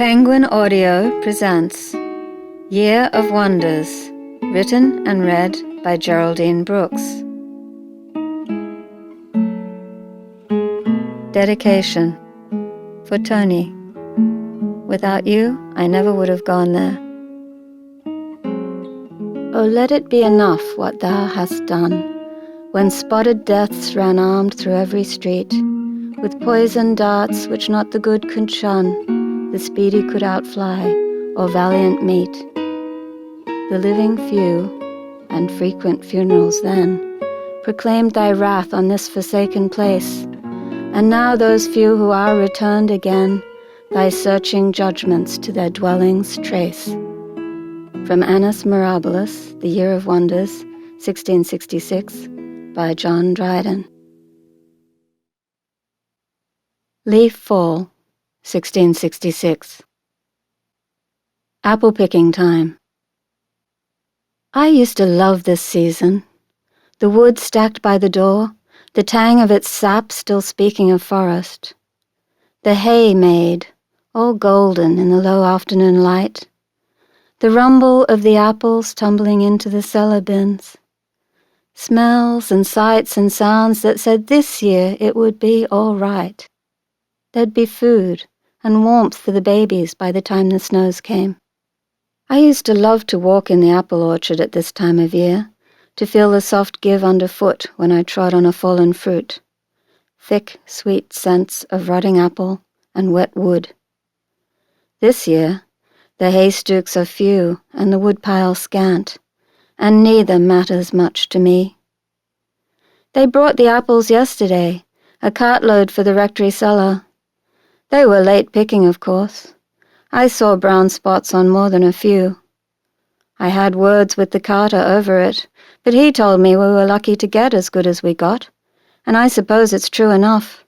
Penguin Audio presents Year of Wonders, written and read by Geraldine Brooks. Dedication for Tony. Without you, I never would have gone there. Oh, let it be enough what thou hast done, when spotted deaths ran armed through every street, with poisoned darts which not the good could shun, the speedy could outfly, or valiant meet. The living few, and frequent funerals then, proclaimed thy wrath on this forsaken place, and now those few who are returned again, thy searching judgments to their dwellings trace. From Annus Mirabilis, The Year of Wonders, 1666, by John Dryden. Leaf Fall, 1666. Apple-picking time. I used to love this season. The wood stacked by the door, the tang of its sap still speaking of forest. The hay made, all golden in the low afternoon light. The rumble of the apples tumbling into the cellar bins. Smells and sights and sounds that said this year it would be all right. There'd be food and warmth for the babies by the time the snows came. I used to love to walk in the apple orchard at this time of year, to feel the soft give underfoot when I trod on a fallen fruit. Thick, sweet scents of rotting apple and wet wood. This year, the haystooks are few and the woodpile scant, and neither matters much to me. They brought the apples yesterday, a cartload for the rectory cellar. They were late picking, of course. I saw brown spots on more than a few. I had words with the carter over it, but he told me we were lucky to get as good as we got, and I suppose it's true enough.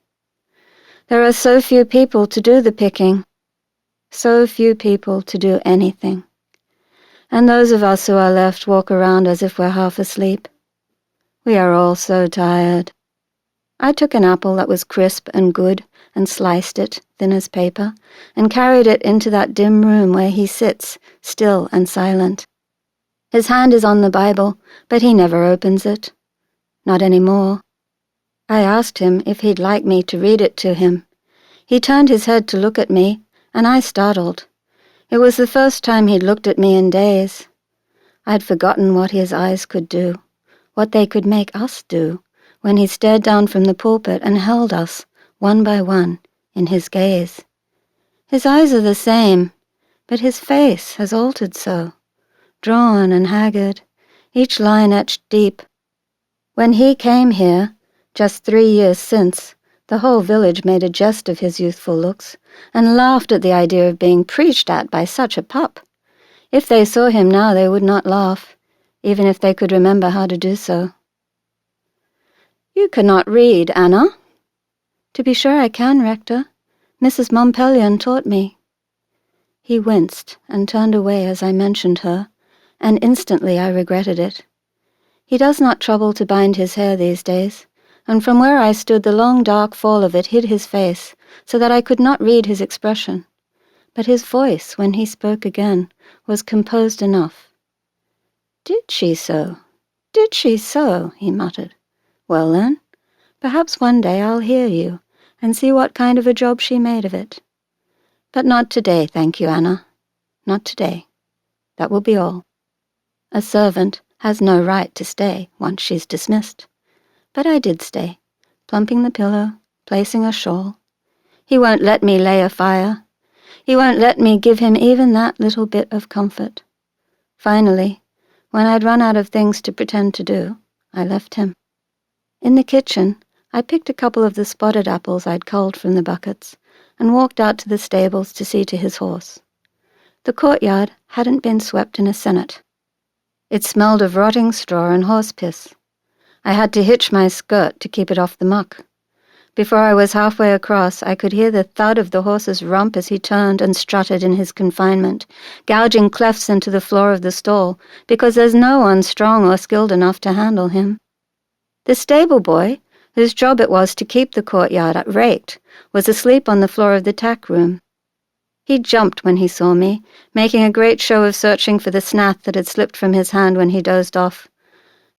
There are so few people to do the picking, so few people to do anything, and those of us who are left walk around as if we're half asleep. We are all so tired. I took an apple that was crisp and good and sliced it, thin as paper, and carried it into that dim room where he sits, still and silent. His hand is on the Bible, but he never opens it. Not any more. I asked him if he'd like me to read it to him. He turned his head to look at me, and I startled. It was the first time he'd looked at me in days. I'd forgotten what his eyes could do, what they could make us do, when he stared down from the pulpit and held us, one by one, in his gaze. His eyes are the same, but his face has altered so, drawn and haggard, each line etched deep. When he came here, just 3 years since, the whole village made a jest of his youthful looks, and laughed at the idea of being preached at by such a pup. If they saw him now, they would not laugh, even if they could remember how to do so. "You cannot read, Anna?" "To be sure I can, Rector. Mrs. Montpelion taught me." He winced and turned away as I mentioned her, and instantly I regretted it. He does not trouble to bind his hair these days, and from where I stood the long dark fall of it hid his face, so that I could not read his expression. But his voice, when he spoke again, was composed enough. "Did she so? Did she so?" he muttered. "Well then, perhaps one day I'll hear you, and see what kind of a job she made of it. But not today, thank you, Anna. Not today. That will be all. A servant has no right to stay once she's dismissed. But I did stay, plumping the pillow, placing a shawl. He won't let me lay a fire. He won't let me give him even that little bit of comfort. Finally, when I'd run out of things to pretend to do, I left him. In the kitchen, I picked a couple of the spotted apples I'd culled from the buckets, and walked out to the stables to see to his horse. The courtyard hadn't been swept in a senate. It smelled of rotting straw and horse piss. I had to hitch my skirt to keep it off the muck. Before I was halfway across, I could hear the thud of the horse's rump as he turned and strutted in his confinement, gouging clefts into the floor of the stall, because there's no one strong or skilled enough to handle him. The stable boy, whose job it was to keep the courtyard raked, was asleep on the floor of the tack room. He jumped when he saw me, making a great show of searching for the snath that had slipped from his hand when he dozed off.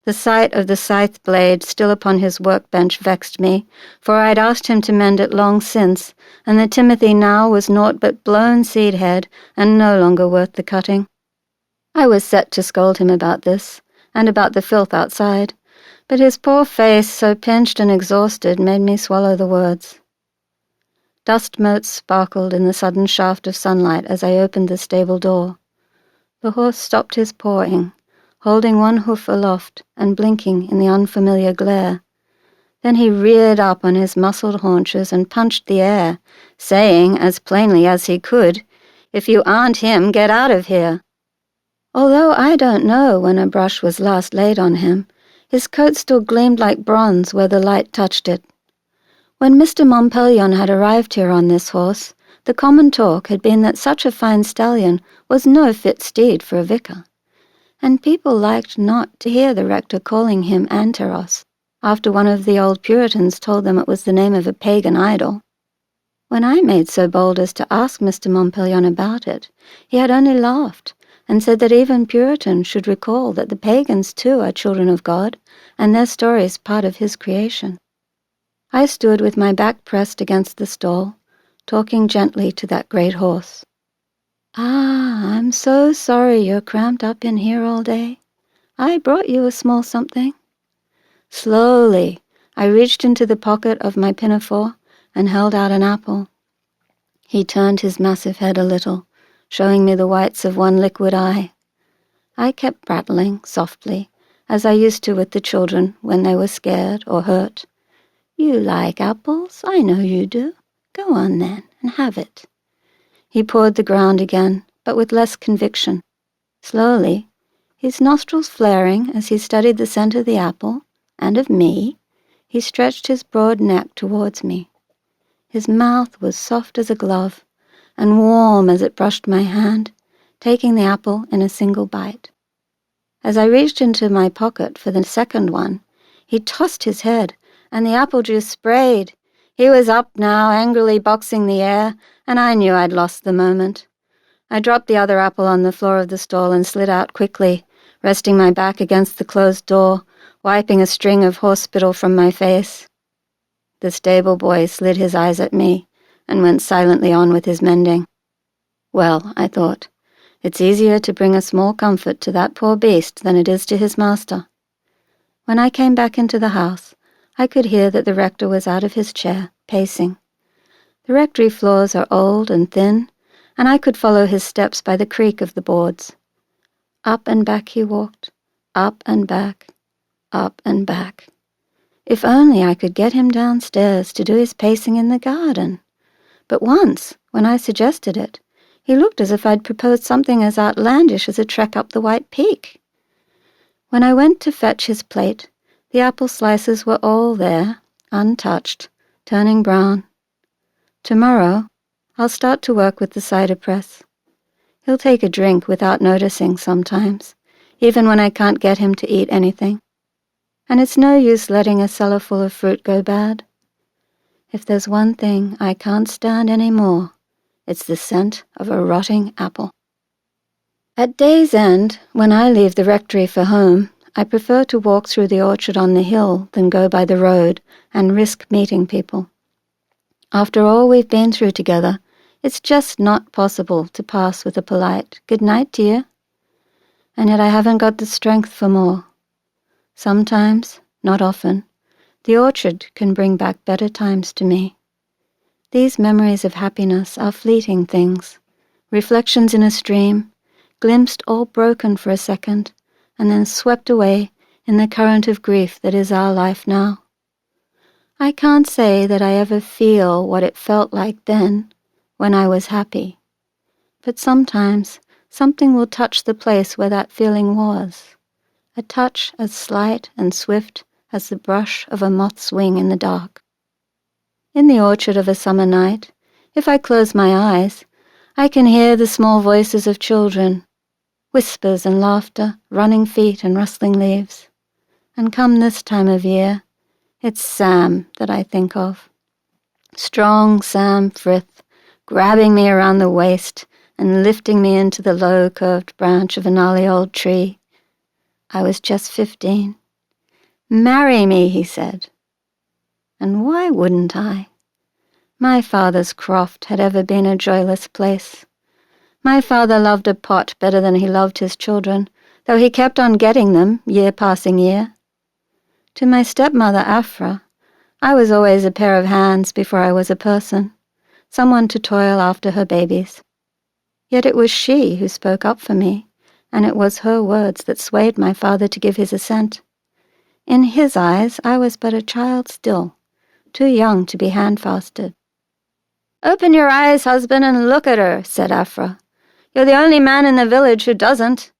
The sight of the scythe blade still upon his workbench vexed me, for I had asked him to mend it long since, and the timothy now was naught but blown seed head, and no longer worth the cutting. I was set to scold him about this, and about the filth outside, but his poor face, so pinched and exhausted, made me swallow the words. Dust motes sparkled in the sudden shaft of sunlight as I opened the stable door. The horse stopped his pawing, holding one hoof aloft and blinking in the unfamiliar glare. Then he reared up on his muscled haunches and punched the air, saying, as plainly as he could, "If you aren't him, get out of here." Although I don't know when a brush was last laid on him, his coat still gleamed like bronze where the light touched it. When Mr. Montpelion had arrived here on this horse, the common talk had been that such a fine stallion was no fit steed for a vicar, and people liked not to hear the rector calling him Anteros, after one of the old Puritans told them it was the name of a pagan idol. When I made so bold as to ask Mr. Montpelion about it, he had only laughed, and said that even Puritans should recall that the pagans too are children of God, and their stories part of his creation. I stood with my back pressed against the stall, talking gently to that great horse. "Ah, I'm so sorry you're cramped up in here all day. I brought you a small something." Slowly, I reached into the pocket of my pinafore and held out an apple. He turned his massive head a little, showing me the whites of one liquid eye. I kept prattling softly, as I used to with the children when they were scared or hurt. "You like apples? I know you do. Go on then, and have it." He pawed the ground again, but with less conviction. Slowly, his nostrils flaring as he studied the scent of the apple, and of me, he stretched his broad neck towards me. His mouth was soft as a glove, and warm as it brushed my hand, taking the apple in a single bite. As I reached into my pocket for the second one, he tossed his head, and the apple juice sprayed. He was up now, angrily boxing the air, and I knew I'd lost the moment. I dropped the other apple on the floor of the stall and slid out quickly, resting my back against the closed door, wiping a string of horse spittle from my face. The stable boy slid his eyes at me and went silently on with his mending. Well, I thought, it's easier to bring a small comfort to that poor beast than it is to his master. When I came back into the house, I could hear that the rector was out of his chair, pacing. The rectory floors are old and thin, and I could follow his steps by the creak of the boards. Up and back he walked, up and back, up and back. If only I could get him downstairs to do his pacing in the garden. But once, when I suggested it, he looked as if I'd proposed something as outlandish as a trek up the White Peak. When I went to fetch his plate, the apple slices were all there, untouched, turning brown. Tomorrow, I'll start to work with the cider press. He'll take a drink without noticing sometimes, even when I can't get him to eat anything. And it's no use letting a cellar full of fruit go bad. If there's one thing I can't stand any more, it's the scent of a rotting apple. At day's end, when I leave the rectory for home, I prefer to walk through the orchard on the hill than go by the road and risk meeting people. After all we've been through together, it's just not possible to pass with a polite "good night, dear." And yet I haven't got the strength for more. Sometimes, not often, the orchard can bring back better times to me. These memories of happiness are fleeting things, reflections in a stream, glimpsed all broken for a second, and then swept away in the current of grief that is our life now. I can't say that I ever feel what it felt like then, when I was happy, but sometimes something will touch the place where that feeling was, a touch as slight and swift as the brush of a moth's wing in the dark. In the orchard of a summer night, if I close my eyes, I can hear the small voices of children, whispers and laughter, running feet and rustling leaves. And come this time of year, it's Sam that I think of. Strong Sam Frith, grabbing me around the waist and lifting me into the low, curved branch of a gnarly old tree. I was just 15. "Marry me," he said. And why wouldn't I? My father's croft had ever been a joyless place. My father loved a pot better than he loved his children, though he kept on getting them, year passing year. To my stepmother, Afra, I was always a pair of hands before I was a person, someone to toil after her babies. Yet it was she who spoke up for me, and it was her words that swayed my father to give his assent. In his eyes, I was but a child still, too young to be handfasted. "Open your eyes, husband, and look at her," said Afra. "You're the only man in the village who doesn't.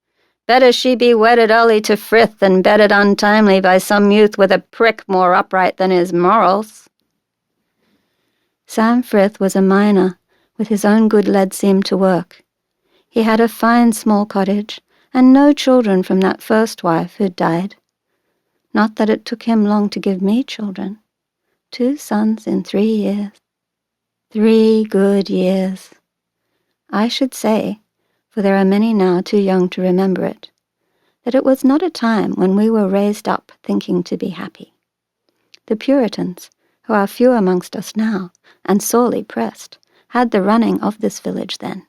Better she be wedded early to Frith than bedded untimely by some youth with a prick more upright than his morals." Sam Frith was a miner, with his own good lead seam to work. He had a fine small cottage, and no children from that first wife who'd died. Not that it took him long to give me children. 2 sons in 3 years. 3 good years. I should say, for there are many now too young to remember it, that it was not a time when we were raised up thinking to be happy. The Puritans, who are few amongst us now, and sorely pressed, had the running of this village then.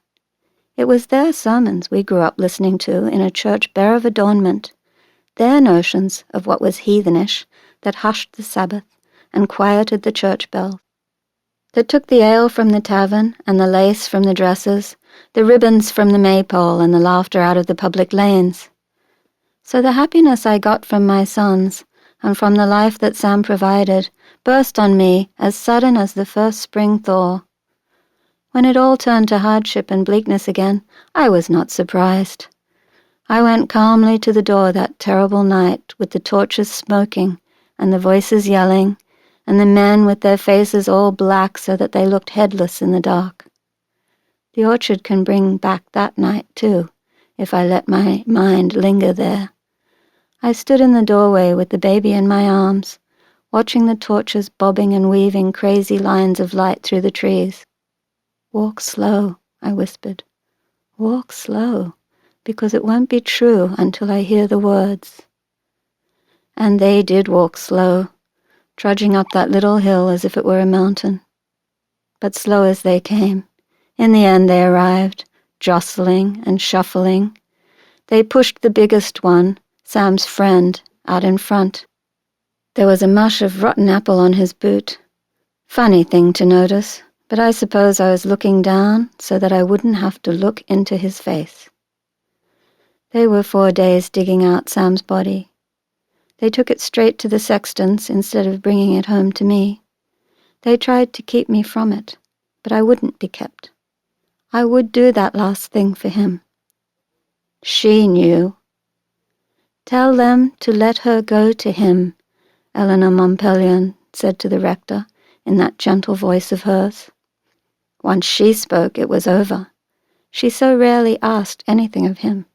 It was their sermons we grew up listening to in a church bare of adornment, their notions of what was heathenish that hushed the Sabbath and quieted the church bells, that took the ale from the tavern and the lace from the dresses, the ribbons from the maypole and the laughter out of the public lanes. So the happiness I got from my sons, and from the life that Sam provided, burst on me as sudden as the first spring thaw. When it all turned to hardship and bleakness again, I was not surprised. I went calmly to the door that terrible night with the torches smoking and the voices yelling, and the men with their faces all black so that they looked headless in the dark. The orchard can bring back that night, too, if I let my mind linger there. I stood in the doorway with the baby in my arms, watching the torches bobbing and weaving crazy lines of light through the trees. "Walk slow," I whispered. "Walk slow, because it won't be true until I hear the words." And they did walk slow, trudging up that little hill as if it were a mountain. But slow as they came, in the end they arrived, jostling and shuffling. They pushed the biggest one, Sam's friend, out in front. There was a mush of rotten apple on his boot. Funny thing to notice, but I suppose I was looking down so that I wouldn't have to look into his face. They were 4 days digging out Sam's body. They took it straight to the sexton's instead of bringing it home to me. They tried to keep me from it, but I wouldn't be kept. I would do that last thing for him. She knew. "Tell them to let her go to him," Eleanor Montpelion said to the rector in that gentle voice of hers. Once she spoke, it was over. She so rarely asked anything of him.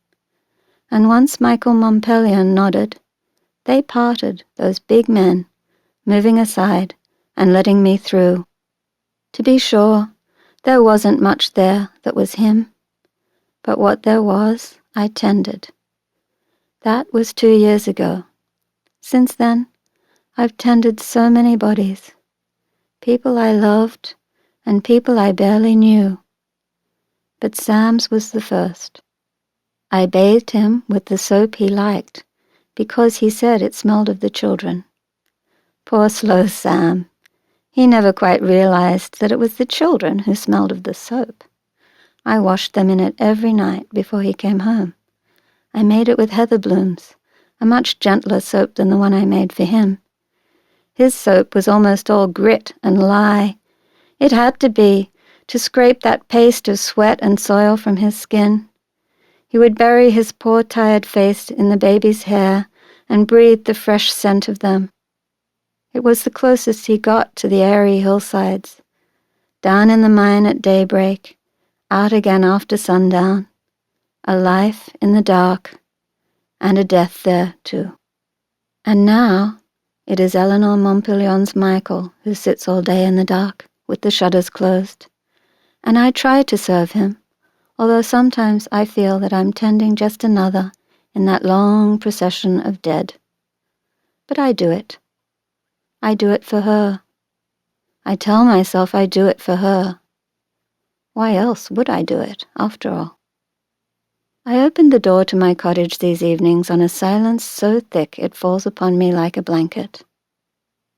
And once Michael Montpelion nodded, they parted, those big men, moving aside and letting me through. To be sure, there wasn't much there that was him, but what there was, I tended. That was 2 years ago. Since then, I've tended so many bodies, people I loved and people I barely knew. But Sam's was the first. I bathed him with the soap he liked, because he said it smelled of the children. Poor slow Sam. He never quite realized that it was the children who smelled of the soap. I washed them in it every night before he came home. I made it with heather blooms, a much gentler soap than the one I made for him. His soap was almost all grit and lye. It had to be, to scrape that paste of sweat and soil from his skin. He would bury his poor tired face in the baby's hair and breathe the fresh scent of them. It was the closest he got to the airy hillsides. Down in the mine at daybreak, out again after sundown. A life in the dark, and a death there too. And now it is Eleanor Montpelion's Michael who sits all day in the dark, with the shutters closed, and I try to serve him, although sometimes I feel that I'm tending just another in that long procession of dead. But I do it. I do it for her. I tell myself I do it for her. Why else would I do it, after all? I opened the door to my cottage these evenings on a silence so thick it falls upon me like a blanket.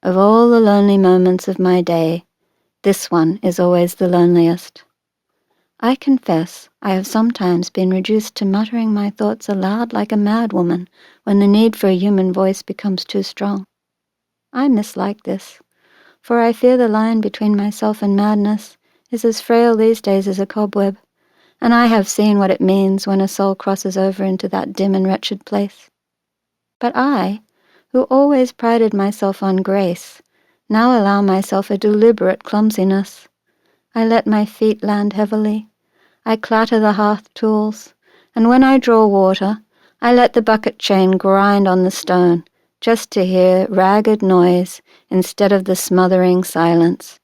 Of all the lonely moments of my day, this one is always the loneliest. I confess I have sometimes been reduced to muttering my thoughts aloud like a madwoman when the need for a human voice becomes too strong. I mislike this, for I fear the line between myself and madness is as frail these days as a cobweb, and I have seen what it means when a soul crosses over into that dim and wretched place. But I, who always prided myself on grace, now allow myself a deliberate clumsiness. I let my feet land heavily. I clatter the hearth tools, and when I draw water, I let the bucket chain grind on the stone, just to hear ragged noise instead of the smothering silence.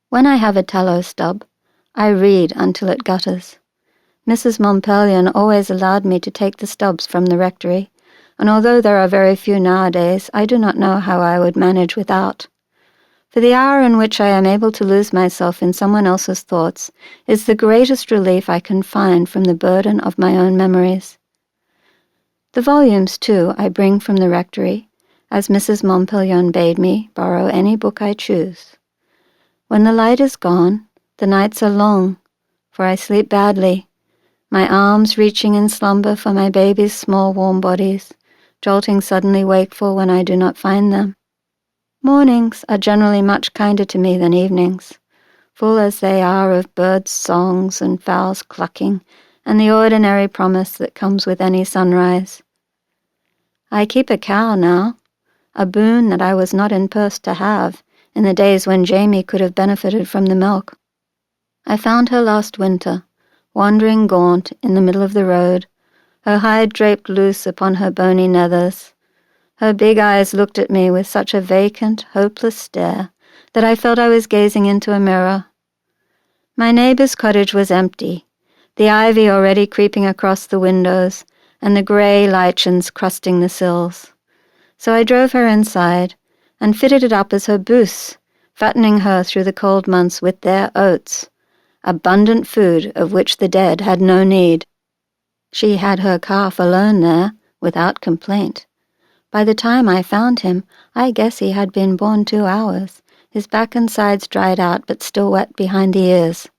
When I have a tallow stub, I read until it gutters. Mrs. Montpelion always allowed me to take the stubs from the rectory, and although there are very few nowadays, I do not know how I would manage without. For the hour in which I am able to lose myself in someone else's thoughts is the greatest relief I can find from the burden of my own memories. The volumes, too, I bring from the rectory, as Mrs. Montpelion bade me borrow any book I choose. When the light is gone, the nights are long, for I sleep badly, my arms reaching in slumber for my baby's small warm bodies, jolting suddenly wakeful when I do not find them. Mornings are generally much kinder to me than evenings, full as they are of birds' songs and fowls clucking, and the ordinary promise that comes with any sunrise. I keep a cow now, a boon that I was not in purse to have in the days when Jamie could have benefited from the milk. I found her last winter, wandering gaunt in the middle of the road, her hide draped loose upon her bony nethers. Her big eyes looked at me with such a vacant, hopeless stare that I felt I was gazing into a mirror. My neighbour's cottage was empty, the ivy already creeping across the windows, and the grey lichens crusting the sills. So I drove her inside, and fitted it up as her booth, fattening her through the cold months with their oats, abundant food of which the dead had no need. She had her calf alone there, without complaint. By the time I found him, I guess he had been born 2 hours, his back and sides dried out but still wet behind the ears.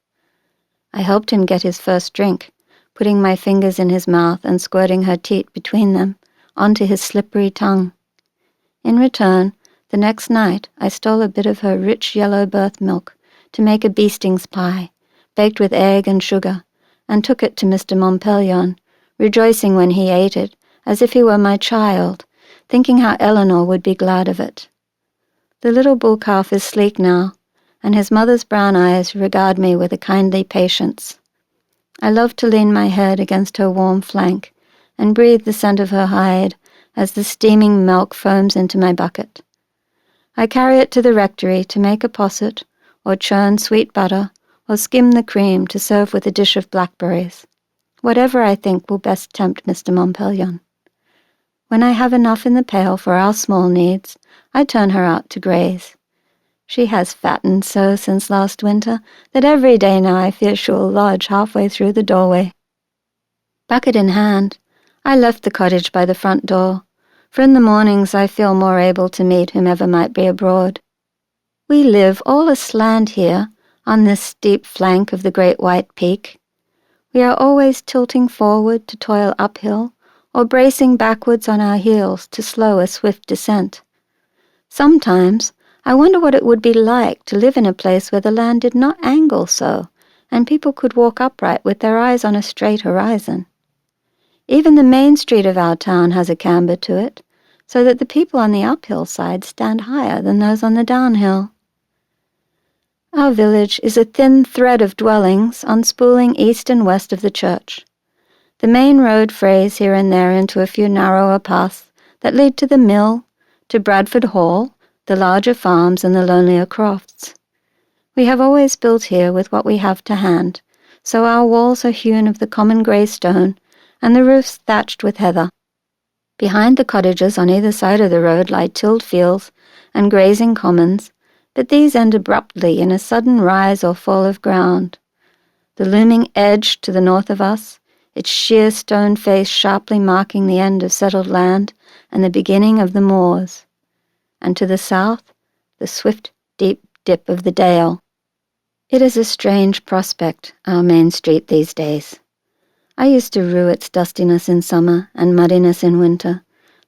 I helped him get his first drink, putting my fingers in his mouth and squirting her teat between them, onto his slippery tongue. In return, the next night I stole a bit of her rich yellow birth milk to make a beestings pie, baked with egg and sugar, and took it to Mr. Montpelion, rejoicing when he ate it, as if he were my child, thinking how Eleanor would be glad of it. The little bull calf is sleek now, and his mother's brown eyes regard me with a kindly patience. I love to lean my head against her warm flank and breathe the scent of her hide as the steaming milk foams into my bucket. I carry it to the rectory to make a posset, or churn sweet butter, or skim the cream to serve with a dish of blackberries, whatever I think will best tempt Mr. Montpelion. When I have enough in the pail for our small needs, I turn her out to graze. She has fattened so since last winter that every day now I fear she will lodge halfway through the doorway. Bucket in hand, I left the cottage by the front door, for in the mornings I feel more able to meet whomever might be abroad. We live all aslant here, on this steep flank of the great white peak. We are always tilting forward to toil uphill, or bracing backwards on our heels to slow a swift descent. Sometimes I wonder what it would be like to live in a place where the land did not angle so, and people could walk upright with their eyes on a straight horizon. Even the main street of our town has a camber to it, so that the people on the uphill side stand higher than those on the downhill. Our village is a thin thread of dwellings unspooling east and west of the church. The main road frays here and there into a few narrower paths that lead to the mill, to Bradford Hall, the larger farms and the lonelier crofts. We have always built here with what we have to hand, so our walls are hewn of the common grey stone, and the roofs thatched with heather. Behind the cottages on either side of the road lie tilled fields and grazing commons, but these end abruptly in a sudden rise or fall of ground. The looming edge to the north of us, its sheer stone face sharply marking the end of settled land and the beginning of the moors, and to the south, the swift, deep dip of the dale. It is a strange prospect, our main street these days. I used to rue its dustiness in summer and muddiness in winter,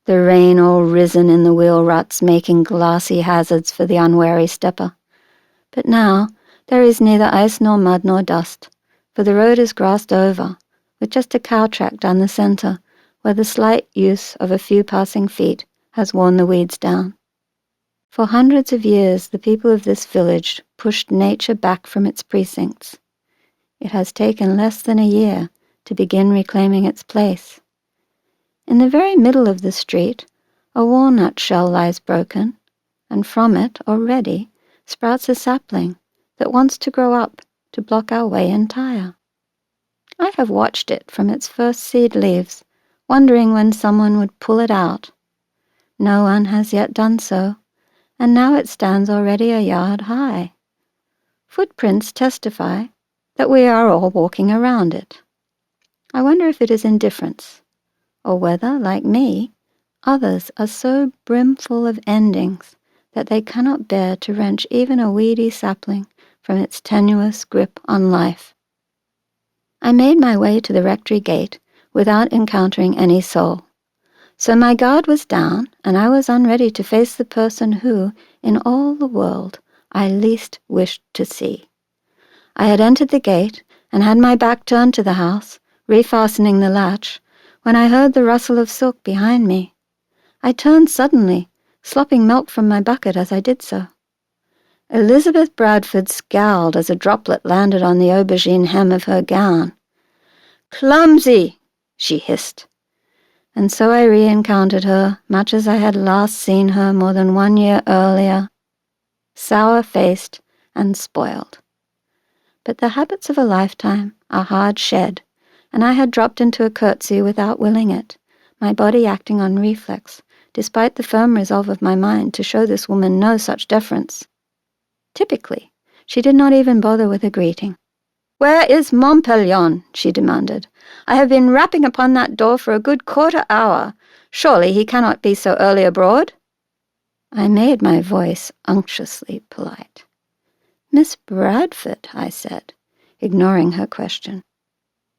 the rain all risen in the wheel ruts making glassy hazards for the unwary stepper. But now there is neither ice nor mud nor dust, for the road is grassed over, with just a cow track down the centre, where the slight use of a few passing feet has worn the weeds down. For hundreds of years the people of this village pushed nature back from its precincts. It has taken less than a year to begin reclaiming its place. In the very middle of the street, a walnut shell lies broken, and from it, already, sprouts a sapling that wants to grow up to block our way entire. I have watched it from its first seed leaves, wondering when someone would pull it out. No one has yet done so, and now it stands already a yard high. Footprints testify that we are all walking around it. I wonder if it is indifference, or whether, like me, others are so brimful of endings that they cannot bear to wrench even a weedy sapling from its tenuous grip on life. I made my way to the rectory gate without encountering any soul. So my guard was down, and I was unready to face the person who, in all the world, I least wished to see. I had entered the gate and had my back turned to the house, refastening the latch, when I heard the rustle of silk behind me. I turned suddenly, slopping milk from my bucket as I did so. Elizabeth Bradford scowled as a droplet landed on the aubergine hem of her gown. "Clumsy!" she hissed. And so I re-encountered her, much as I had last seen her more than 1 year earlier, sour-faced and spoiled. But the habits of a lifetime are hard shed, and I had dropped into a curtsy without willing it, my body acting on reflex, despite the firm resolve of my mind to show this woman no such deference. Typically, she did not even bother with a greeting. "Where is Montpellion?" she demanded. "I have been rapping upon that door for a good quarter hour. Surely he cannot be so early abroad?" I made my voice unctuously polite. "Miss Bradford," I said, ignoring her question.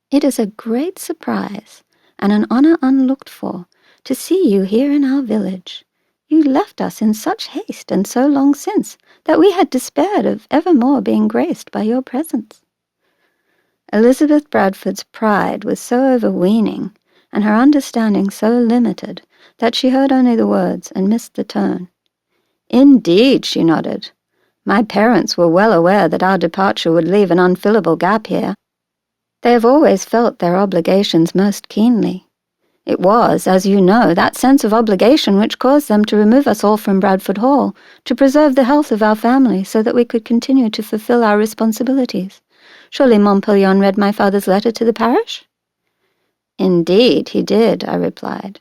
"It is a great surprise, and an honour unlooked for, to see you here in our village. You left us in such haste and so long since, that we had despaired of evermore being graced by your presence." Elizabeth Bradford's pride was so overweening, and her understanding so limited, that she heard only the words and missed the tone. "Indeed," she nodded. "My parents were well aware that our departure would leave an unfillable gap here. They have always felt their obligations most keenly. It was, as you know, that sense of obligation which caused them to remove us all from Bradford Hall, to preserve the health of our family so that we could continue to fulfill our responsibilities. Surely Montpellion read my father's letter to the parish?" "Indeed, he did," I replied.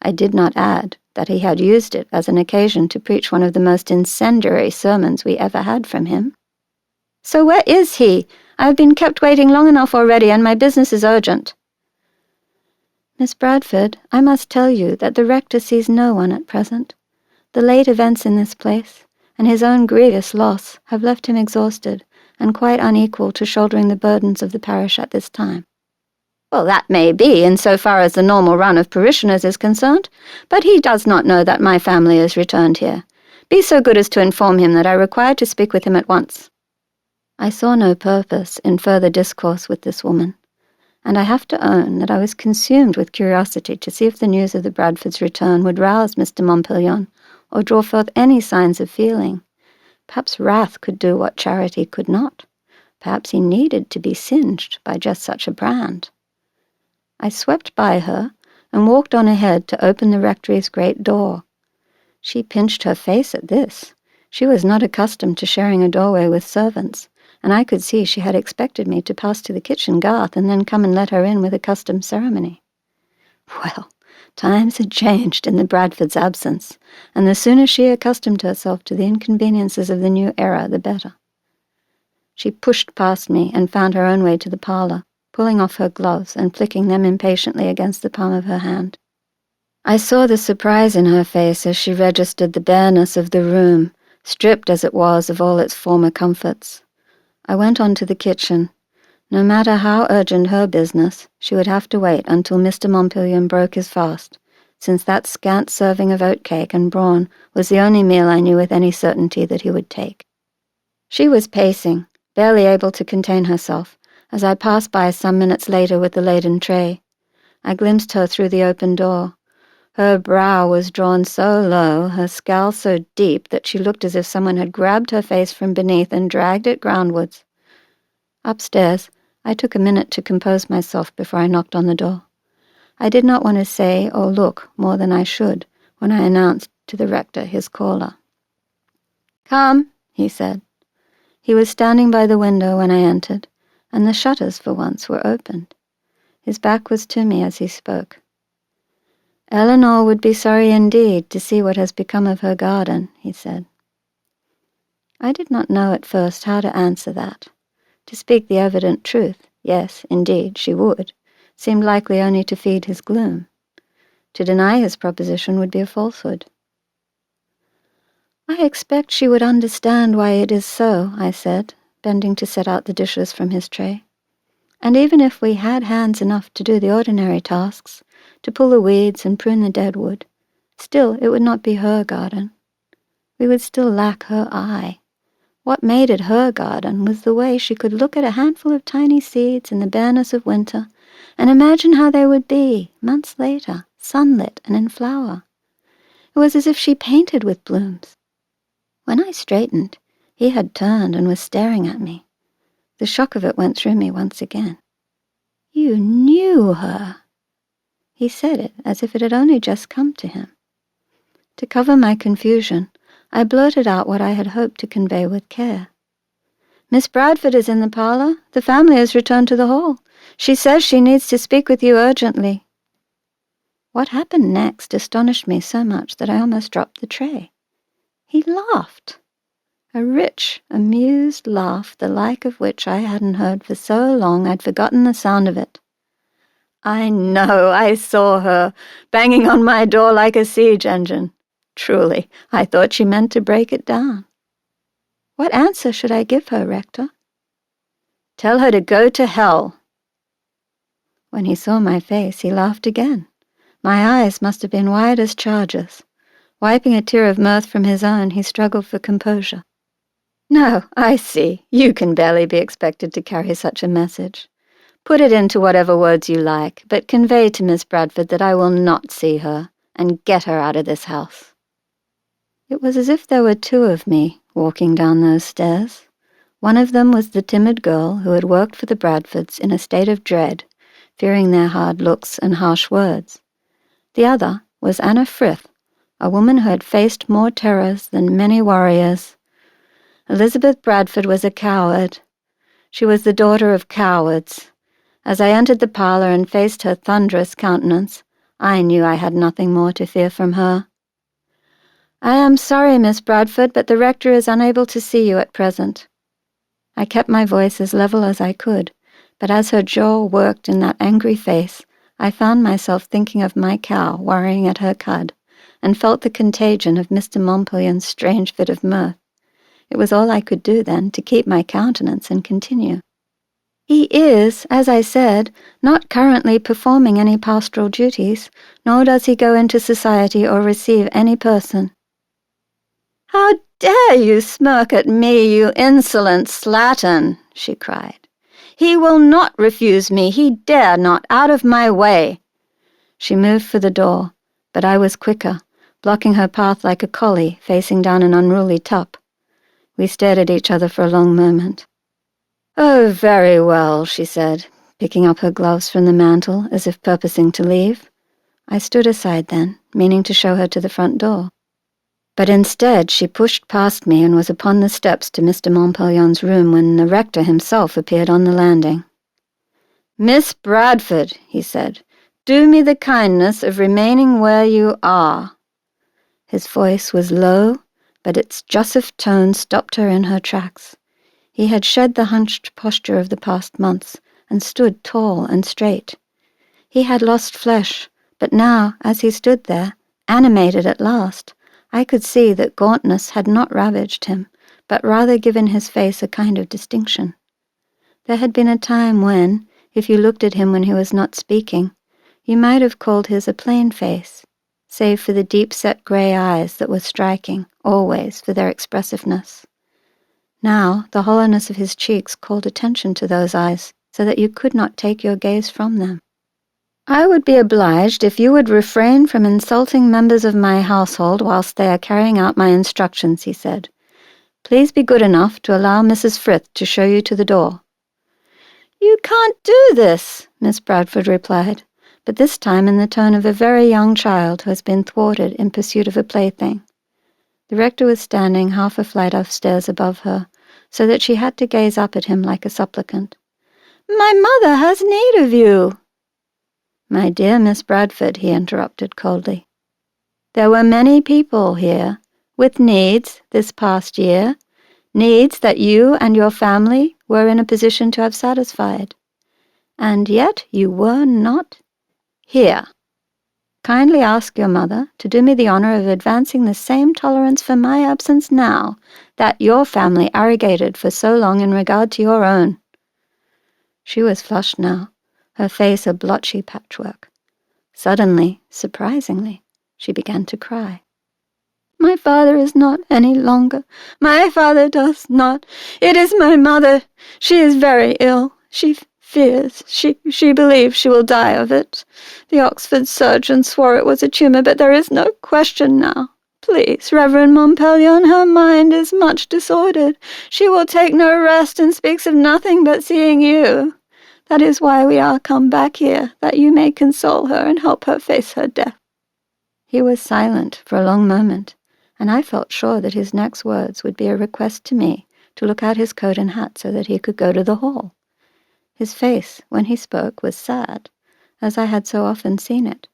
I did not add that he had used it as an occasion to preach one of the most incendiary sermons we ever had from him. "So where is he? I have been kept waiting long enough already, and my business is urgent." "Miss Bradford, I must tell you that the rector sees no one at present. The late events in this place, and his own grievous loss, have left him exhausted, and quite unequal to shouldering the burdens of the parish at this time." "Well, that may be, in so far as the normal run of parishioners is concerned, but he does not know that my family is returned here. Be so good as to inform him that I require to speak with him at once." I saw no purpose in further discourse with this woman, and I have to own that I was consumed with curiosity to see if the news of the Bradfords' return would rouse Mr. Montpellion, or draw forth any signs of feeling. Perhaps wrath could do what charity could not. Perhaps he needed to be singed by just such a brand. I swept by her and walked on ahead to open the rectory's great door. She pinched her face at this. She was not accustomed to sharing a doorway with servants, and I could see she had expected me to pass to the kitchen garth and then come and let her in with accustomed ceremony. Well, times had changed in the Bradfords' absence, and the sooner she accustomed herself to the inconveniences of the new era, the better. She pushed past me and found her own way to the parlour, pulling off her gloves and flicking them impatiently against the palm of her hand. I saw the surprise in her face as she registered the bareness of the room, stripped as it was of all its former comforts. I went on to the kitchen. No matter how urgent her business, she would have to wait until Mr. Montpelion broke his fast, since that scant serving of oatcake and brawn was the only meal I knew with any certainty that he would take. She was pacing, barely able to contain herself, as I passed by some minutes later with the laden tray. I glimpsed her through the open door. Her brow was drawn so low, her scowl so deep, that she looked as if someone had grabbed her face from beneath and dragged it groundwards. Upstairs, I took a minute to compose myself before I knocked on the door. I did not want to say or look more than I should when I announced to the rector his caller. "Come," he said. He was standing by the window when I entered, and the shutters for once were opened. His back was to me as he spoke. "Eleanor would be sorry indeed to see what has become of her garden," he said. I did not know at first how to answer that. To speak the evident truth, yes, indeed, she would, seemed likely only to feed his gloom. To deny his proposition would be a falsehood. "I expect she would understand why it is so," I said, bending to set out the dishes from his tray. "And even if we had hands enough to do the ordinary tasks, to pull the weeds and prune the dead wood, still it would not be her garden. We would still lack her eye. What made it her garden was the way she could look at a handful of tiny seeds in the bareness of winter and imagine how they would be, months later, sunlit and in flower. It was as if she painted with blooms. When I straightened, he had turned and was staring at me. The shock of it went through me once again. "You knew her." He said it as if it had only just come to him. To cover my confusion, I blurted out what I had hoped to convey with care. "Miss Bradford is in the parlour. The family has returned to the hall. She says she needs to speak with you urgently." What happened next astonished me so much that I almost dropped the tray. He laughed. A rich, amused laugh, the like of which I hadn't heard for so long I'd forgotten the sound of it. "I know, I saw her, banging on my door like a siege engine. Truly, I thought she meant to break it down." What answer should I give her, Rector? "Tell her to go to hell." When he saw my face, he laughed again. My eyes must have been wide as chargers. Wiping a tear of mirth from his own, he struggled for composure. "No, I see. You can barely be expected to carry such a message. Put it into whatever words you like, but convey to Miss Bradford that I will not see her, and get her out of this house." It was as if there were two of me walking down those stairs. One of them was the timid girl who had worked for the Bradfords in a state of dread, fearing their hard looks and harsh words. The other was Anna Frith, a woman who had faced more terrors than many warriors. Elizabeth Bradford was a coward. She was the daughter of cowards. As I entered the parlour and faced her thunderous countenance, I knew I had nothing more to fear from her. "I am sorry, Miss Bradford, but the rector is unable to see you at present." I kept my voice as level as I could, but as her jaw worked in that angry face, I found myself thinking of my cow worrying at her cud, and felt the contagion of Mr. Montpelion's strange fit of mirth. It was all I could do then to keep my countenance and continue. "He is, as I said, not currently performing any pastoral duties, nor does he go into society or receive any person." "How dare you smirk at me, you insolent slattern!" she cried. "He will not refuse me. He dare not. Out of my way." She moved for the door, but I was quicker, blocking her path like a collie facing down an unruly tup. We stared at each other for a long moment. "Oh, very well," she said, picking up her gloves from the mantel as if purposing to leave. I stood aside then, meaning to show her to the front door. But instead she pushed past me and was upon the steps to Mr. Montpellion's room when the rector himself appeared on the landing. "Miss Bradford," he said, "do me the kindness of remaining where you are." His voice was low, but its Joseph tone stopped her in her tracks. He had shed the hunched posture of the past months and stood tall and straight. He had lost flesh, but now, as he stood there, animated at last, I could see that gauntness had not ravaged him, but rather given his face a kind of distinction. There had been a time when, if you looked at him when he was not speaking, you might have called his a plain face, save for the deep-set grey eyes that were striking, always, for their expressiveness. Now the hollowness of his cheeks called attention to those eyes, so that you could not take your gaze from them. "I would be obliged if you would refrain from insulting members of my household whilst they are carrying out my instructions," he said. "Please be good enough to allow Mrs. Frith to show you to the door." "You can't do this," Miss Bradford replied, but this time in the tone of a very young child who has been thwarted in pursuit of a plaything. The rector was standing half a flight of stairs above her, so that she had to gaze up at him like a supplicant. "My mother has need of you." "My dear Miss Bradford," he interrupted coldly, "there were many people here with needs this past year, needs that you and your family were in a position to have satisfied, and yet you were not here. Kindly ask your mother to do me the honor of advancing the same tolerance for my absence now that your family arrogated for so long in regard to your own." She was flushed now, her face a blotchy patchwork. Suddenly, surprisingly, she began to cry. "My father is not any longer. My father does not. It is my mother. She is very ill. She fears. She believes she will die of it. The Oxford surgeon swore it was a tumour, but there is no question now. Please, Reverend Montpellion, her mind is much disordered. She will take no rest and speaks of nothing but seeing you. That is why we are come back here, that you may console her and help her face her death." He was silent for a long moment, and I felt sure that his next words would be a request to me to look out his coat and hat so that he could go to the hall. His face, when he spoke, was sad, as I had so often seen it,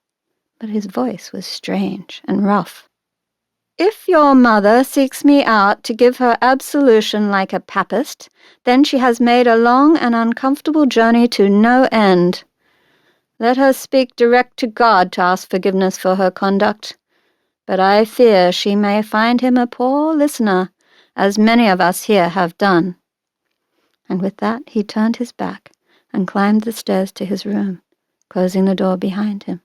but his voice was strange and rough. "If your mother seeks me out to give her absolution like a papist, then she has made a long and uncomfortable journey to no end. Let her speak direct to God to ask forgiveness for her conduct. But I fear she may find him a poor listener, as many of us here have done." And with that he turned his back and climbed the stairs to his room, closing the door behind him.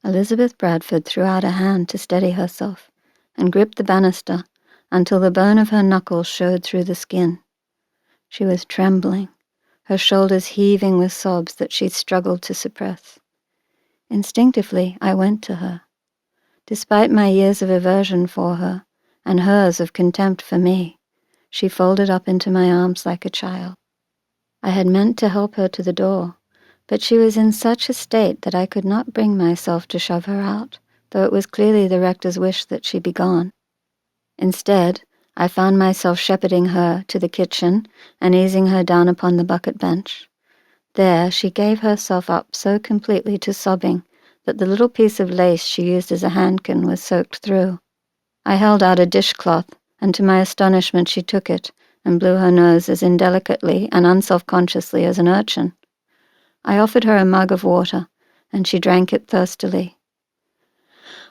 Elizabeth Bradford threw out a hand to steady herself and gripped the banister until the bone of her knuckles showed through the skin. She was trembling, her shoulders heaving with sobs that she struggled to suppress. Instinctively, I went to her. Despite my years of aversion for her, and hers of contempt for me, she folded up into my arms like a child. I had meant to help her to the door, but she was in such a state that I could not bring myself to shove her out, though it was clearly the rector's wish that she be gone. Instead, I found myself shepherding her to the kitchen and easing her down upon the bucket bench. There she gave herself up so completely to sobbing that the little piece of lace she used as a handkin was soaked through. I held out a dishcloth, and to my astonishment she took it and blew her nose as indelicately and unself-consciously as an urchin. I offered her a mug of water, and she drank it thirstily.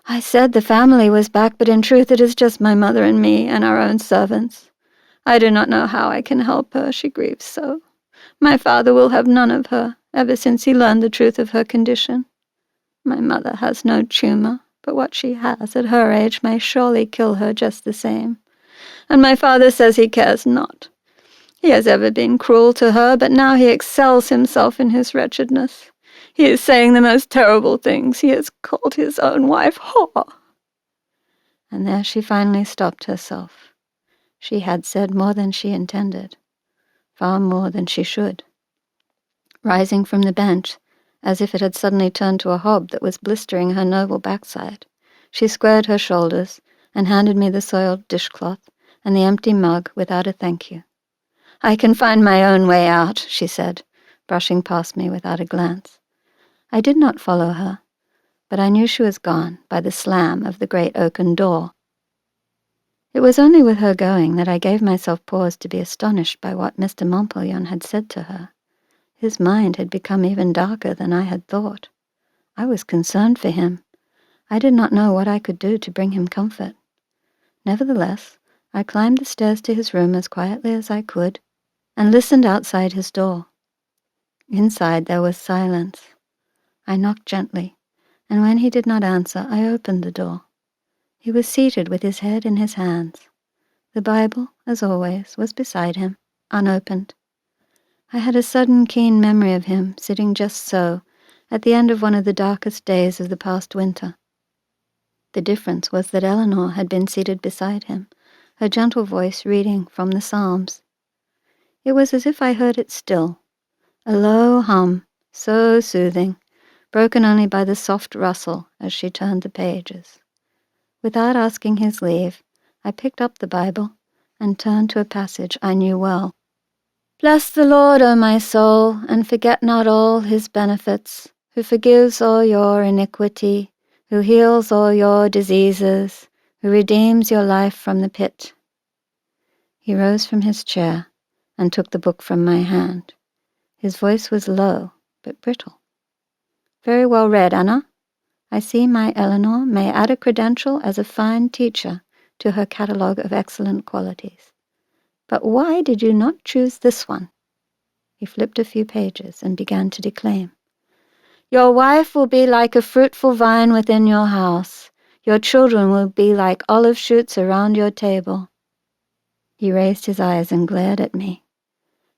"I said the family was back, but in truth it is just my mother and me and our own servants. I do not know how I can help her, she grieves so. My father will have none of her, ever since he learned the truth of her condition. My mother has no tumour, but what she has at her age may surely kill her just the same. And my father says he cares not. He has ever been cruel to her, but now he excels himself in his wretchedness. He is saying the most terrible things. He has called his own wife whore." And there she finally stopped herself. She had said more than she intended, far more than she should. Rising from the bench, as if it had suddenly turned to a hob that was blistering her noble backside, she squared her shoulders and handed me the soiled dishcloth and the empty mug without a thank you. "I can find my own way out," she said, brushing past me without a glance. I did not follow her, but I knew she was gone by the slam of the great oaken door. It was only with her going that I gave myself pause to be astonished by what Mr. Montpellier had said to her. His mind had become even darker than I had thought. I was concerned for him. I did not know what I could do to bring him comfort. Nevertheless, I climbed the stairs to his room as quietly as I could and listened outside his door. Inside there was silence. I knocked gently, and when he did not answer, I opened the door. He was seated with his head in his hands. The Bible, as always, was beside him, unopened. I had a sudden keen memory of him sitting just so, at the end of one of the darkest days of the past winter. The difference was that Eleanor had been seated beside him, her gentle voice reading from the Psalms. It was as if I heard it still, a low hum, so soothing, broken only by the soft rustle as she turned the pages. Without asking his leave, I picked up the Bible and turned to a passage I knew well. "Bless the Lord, O my soul, and forget not all his benefits, who forgives all your iniquity, who heals all your diseases, who redeems your life from the pit." He rose from his chair and took the book from my hand. His voice was low, but brittle. "Very well read, Anna. I see my Eleanor may add a credential as a fine teacher to her catalogue of excellent qualities. But why did you not choose this one?" He flipped a few pages and began to declaim. "Your wife will be like a fruitful vine within your house. Your children will be like olive shoots around your table." He raised his eyes and glared at me.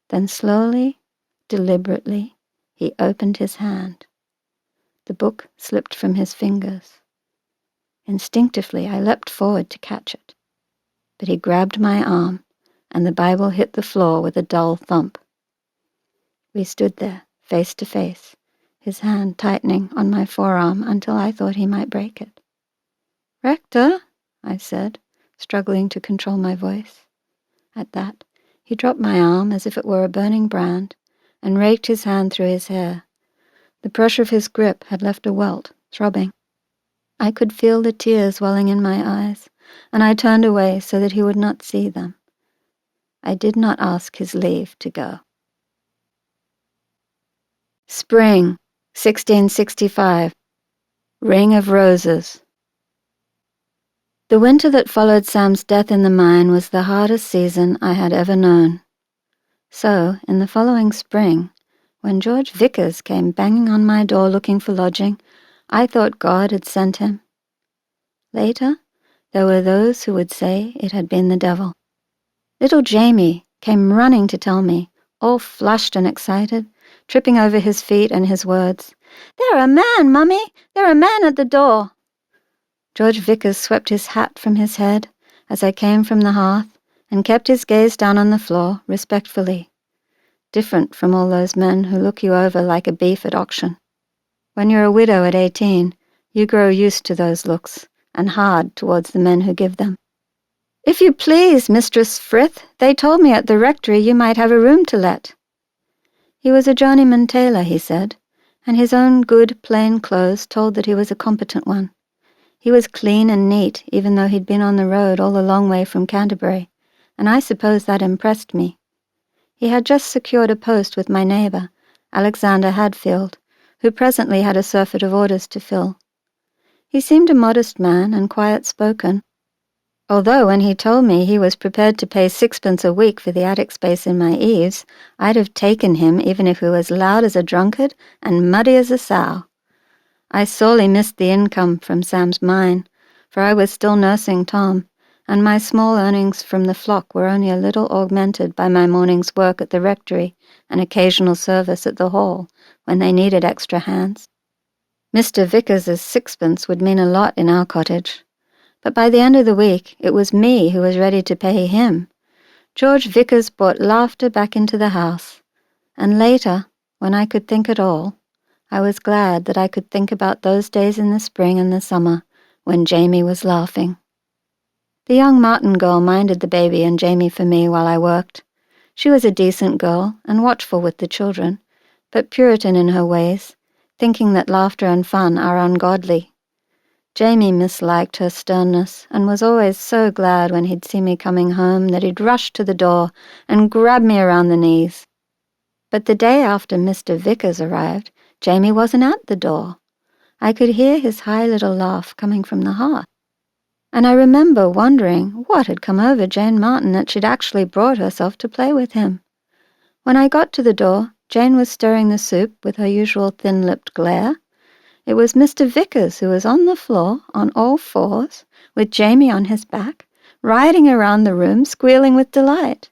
Then slowly, deliberately, he opened his hand. The book slipped from his fingers. Instinctively, I leapt forward to catch it, but he grabbed my arm, and the Bible hit the floor with a dull thump. We stood there, face to face, his hand tightening on my forearm until I thought he might break it. "Rector," I said, struggling to control my voice. At that, he dropped my arm as if it were a burning brand and raked his hand through his hair. The pressure of his grip had left a welt, throbbing. I could feel the tears welling in my eyes, and I turned away so that he would not see them. I did not ask his leave to go. Spring, 1665. Ring of Roses. The winter that followed Sam's death in the mine was the hardest season I had ever known. So, in the following spring, when George Vickers came banging on my door looking for lodging, I thought God had sent him. Later, there were those who would say it had been the devil. Little Jamie came running to tell me, all flushed and excited, tripping over his feet and his words. "They're a man, Mummy! They're a man at the door!" George Vickers swept his hat from his head as I came from the hearth and kept his gaze down on the floor respectfully, different from all those men who look you over like a beef at auction. When you're a widow at 18, you grow used to those looks and hard towards the men who give them. "If you please, Mistress Frith, they told me at the rectory you might have a room to let." He was a journeyman tailor, he said, and his own good, plain clothes told that he was a competent one. He was clean and neat, even though he'd been on the road all the long way from Canterbury, and I suppose that impressed me. He had just secured a post with my neighbour, Alexander Hadfield, who presently had a surfeit of orders to fill. He seemed a modest man and quiet-spoken, although when he told me he was prepared to pay 6pence a week for the attic space in my eaves, I'd have taken him even if he was loud as a drunkard and muddy as a sow. I sorely missed the income from Sam's mine, for I was still nursing Tom, and my small earnings from the flock were only a little augmented by my morning's work at the rectory and occasional service at the hall when they needed extra hands. Mr. Vickers's 6pence would mean a lot in our cottage, but by the end of the week it was me who was ready to pay him. George Vickers brought laughter back into the house, and later, when I could think at all, I was glad that I could think about those days in the spring and the summer when Jamie was laughing. The young Martin girl minded the baby and Jamie for me while I worked. She was a decent girl and watchful with the children, but Puritan in her ways, thinking that laughter and fun are ungodly. Jamie misliked her sternness and was always so glad when he'd see me coming home that he'd rush to the door and grab me around the knees. But the day after Mr. Vickers arrived, Jamie wasn't at the door. I could hear his high little laugh coming from the hearth. And I remember wondering what had come over Jane Martin that she'd actually brought herself to play with him. When I got to the door, Jane was stirring the soup with her usual thin-lipped glare. It was Mr. Vickers who was on the floor on all fours, with Jamie on his back, riding around the room squealing with delight.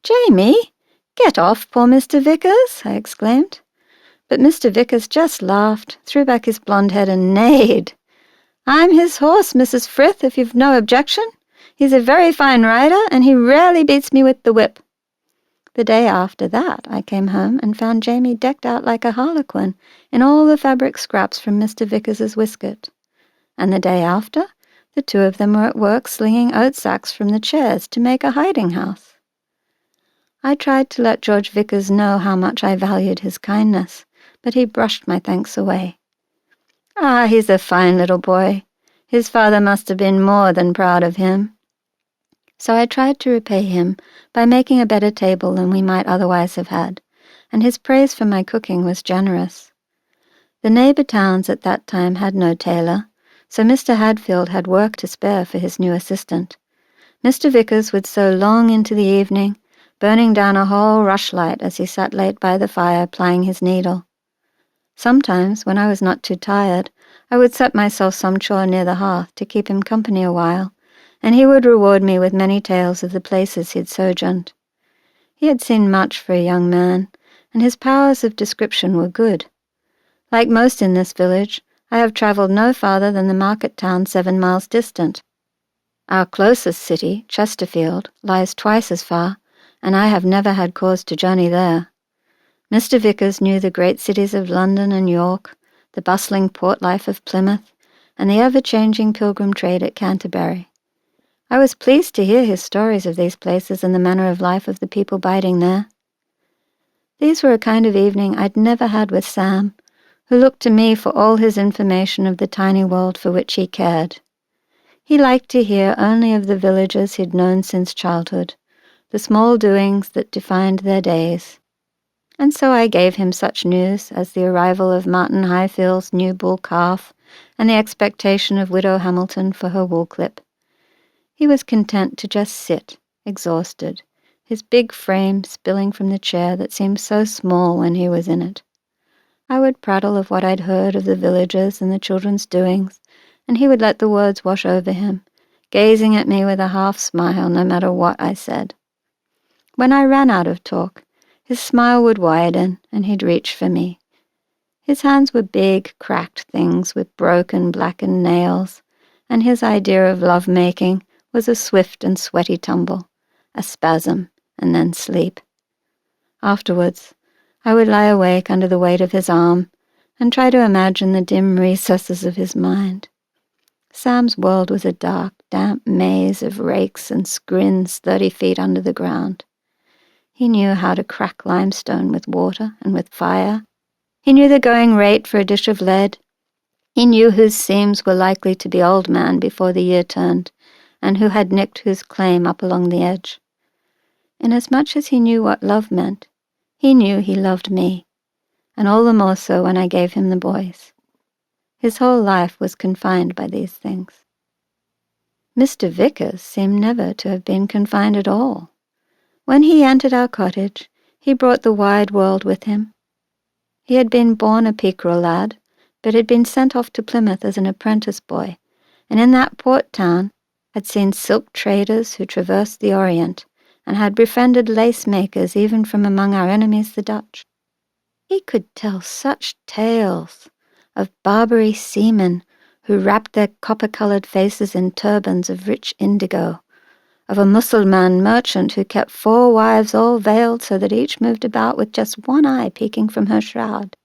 "Jamie, get off poor Mr. Vickers," I exclaimed. But Mr. Vickers just laughed, threw back his blonde head and neighed. "I'm his horse, Mrs. Frith, if you've no objection. He's a very fine rider, and he rarely beats me with the whip." The day after that, I came home and found Jamie decked out like a harlequin in all the fabric scraps from Mr. Vickers's waistcoat. And the day after, the two of them were at work slinging oat sacks from the chairs to make a hiding house. I tried to let George Vickers know how much I valued his kindness, but he brushed my thanks away. "Ah, he's a fine little boy. His father must have been more than proud of him." So I tried to repay him by making a better table than we might otherwise have had, and his praise for my cooking was generous. The neighbour towns at that time had no tailor, so Mr. Hadfield had work to spare for his new assistant. Mr. Vickers would sew long into the evening, burning down a whole rushlight as he sat late by the fire plying his needle. Sometimes, when I was not too tired, I would set myself some chore near the hearth to keep him company a while, and he would reward me with many tales of the places he'd sojourned. He had seen much for a young man, and his powers of description were good. Like most in this village, I have travelled no farther than the market town 7 miles distant. Our closest city, Chesterfield, lies twice as far, and I have never had cause to journey there. Mr. Vickers knew the great cities of London and York, the bustling port life of Plymouth, and the ever-changing pilgrim trade at Canterbury. I was pleased to hear his stories of these places and the manner of life of the people biding there. These were a kind of evening I'd never had with Sam, who looked to me for all his information of the tiny world for which he cared. He liked to hear only of the villages he'd known since childhood, the small doings that defined their days. And so I gave him such news as the arrival of Martin Highfield's new bull calf and the expectation of Widow Hamilton for her wool clip. He was content to just sit, exhausted, his big frame spilling from the chair that seemed so small when he was in it. I would prattle of what I'd heard of the villagers and the children's doings, and he would let the words wash over him, gazing at me with a half-smile no matter what I said. When I ran out of talk, his smile would widen, and he'd reach for me. His hands were big, cracked things with broken, blackened nails, and his idea of love-making was a swift and sweaty tumble, a spasm, and then sleep. Afterwards, I would lie awake under the weight of his arm and try to imagine the dim recesses of his mind. Sam's world was a dark, damp maze of rakes and scrins 30 feet under the ground. He knew how to crack limestone with water and with fire. He knew the going rate for a dish of lead. He knew whose seams were likely to be old man before the year turned, and who had nicked whose claim up along the edge. Inasmuch as he knew what love meant, he knew he loved me, and all the more so when I gave him the boys. His whole life was confined by these things. Mr. Vickers seemed never to have been confined at all. When he entered our cottage, he brought the wide world with him. He had been born a Pekerel lad, but had been sent off to Plymouth as an apprentice boy, and in that port town had seen silk traders who traversed the Orient, and had befriended lace-makers even from among our enemies the Dutch. He could tell such tales of Barbary seamen who wrapped their copper-coloured faces in turbans of rich indigo, of a Mussulman merchant who kept 4 wives all veiled so that each moved about with just one eye peeking from her shroud.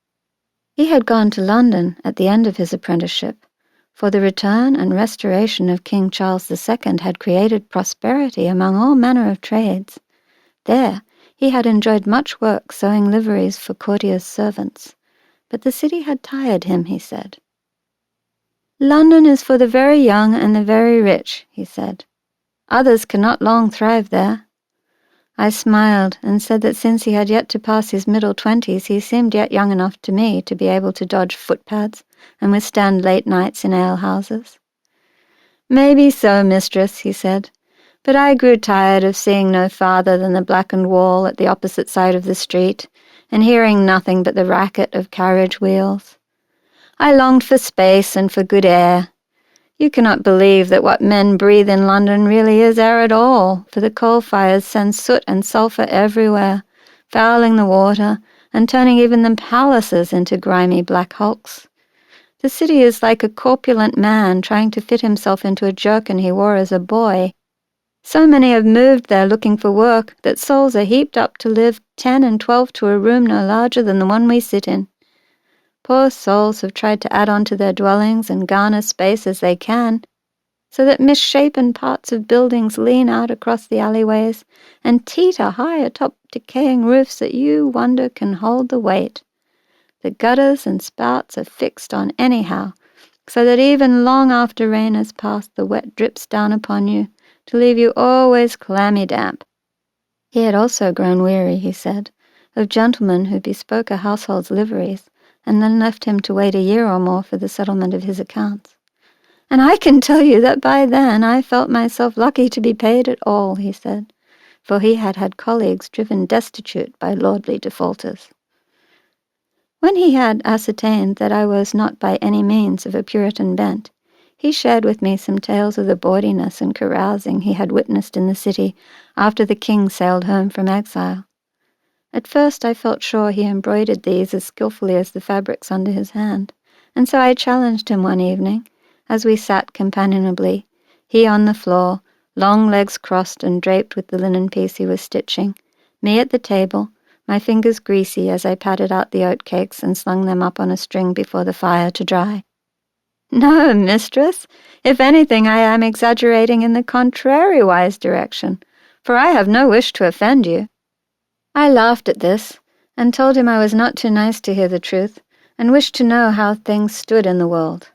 He had gone to London at the end of his apprenticeship, for the return and restoration of King Charles II had created prosperity among all manner of trades. There he had enjoyed much work sewing liveries for courtiers' servants, but the city had tired him, he said. "London is for the very young and the very rich," he said. "Others cannot long thrive there." I smiled and said that since he had yet to pass his middle 20s, he seemed yet young enough to me to be able to dodge footpads and withstand late nights in alehouses. "Maybe so, mistress," he said, "but I grew tired of seeing no farther than the blackened wall at the opposite side of the street, and hearing nothing but the racket of carriage wheels. I longed for space and for good air. You cannot believe that what men breathe in London really is air at all, for the coal-fires send soot and sulphur everywhere, fouling the water and turning even the palaces into grimy black hulks. The city is like a corpulent man trying to fit himself into a jerkin he wore as a boy. So many have moved there looking for work that souls are heaped up to live 10 and 12 to a room no larger than the one we sit in. Poor souls have tried to add on to their dwellings and garner space as they can, so that misshapen parts of buildings lean out across the alleyways and teeter high atop decaying roofs that you wonder can hold the weight. The gutters and spouts are fixed on anyhow, so that even long after rain has passed, the wet drips down upon you to leave you always clammy damp." He had also grown weary, he said, of gentlemen who bespoke a household's liveries, and then left him to wait a year or more for the settlement of his accounts. "And I can tell you that by then I felt myself lucky to be paid at all," he said, for he had had colleagues driven destitute by lordly defaulters. When he had ascertained that I was not by any means of a Puritan bent, he shared with me some tales of the bawdiness and carousing he had witnessed in the city after the king sailed home from exile. At first I felt sure he embroidered these as skillfully as the fabrics under his hand, and so I challenged him one evening, as we sat companionably, he on the floor, long legs crossed and draped with the linen piece he was stitching, me at the table, my fingers greasy as I patted out the oatcakes and slung them up on a string before the fire to dry. "No, mistress, if anything I am exaggerating in the contrariwise direction, for I have no wish to offend you." I laughed at this, and told him I was not too nice to hear the truth, and wished to know how things stood in the world.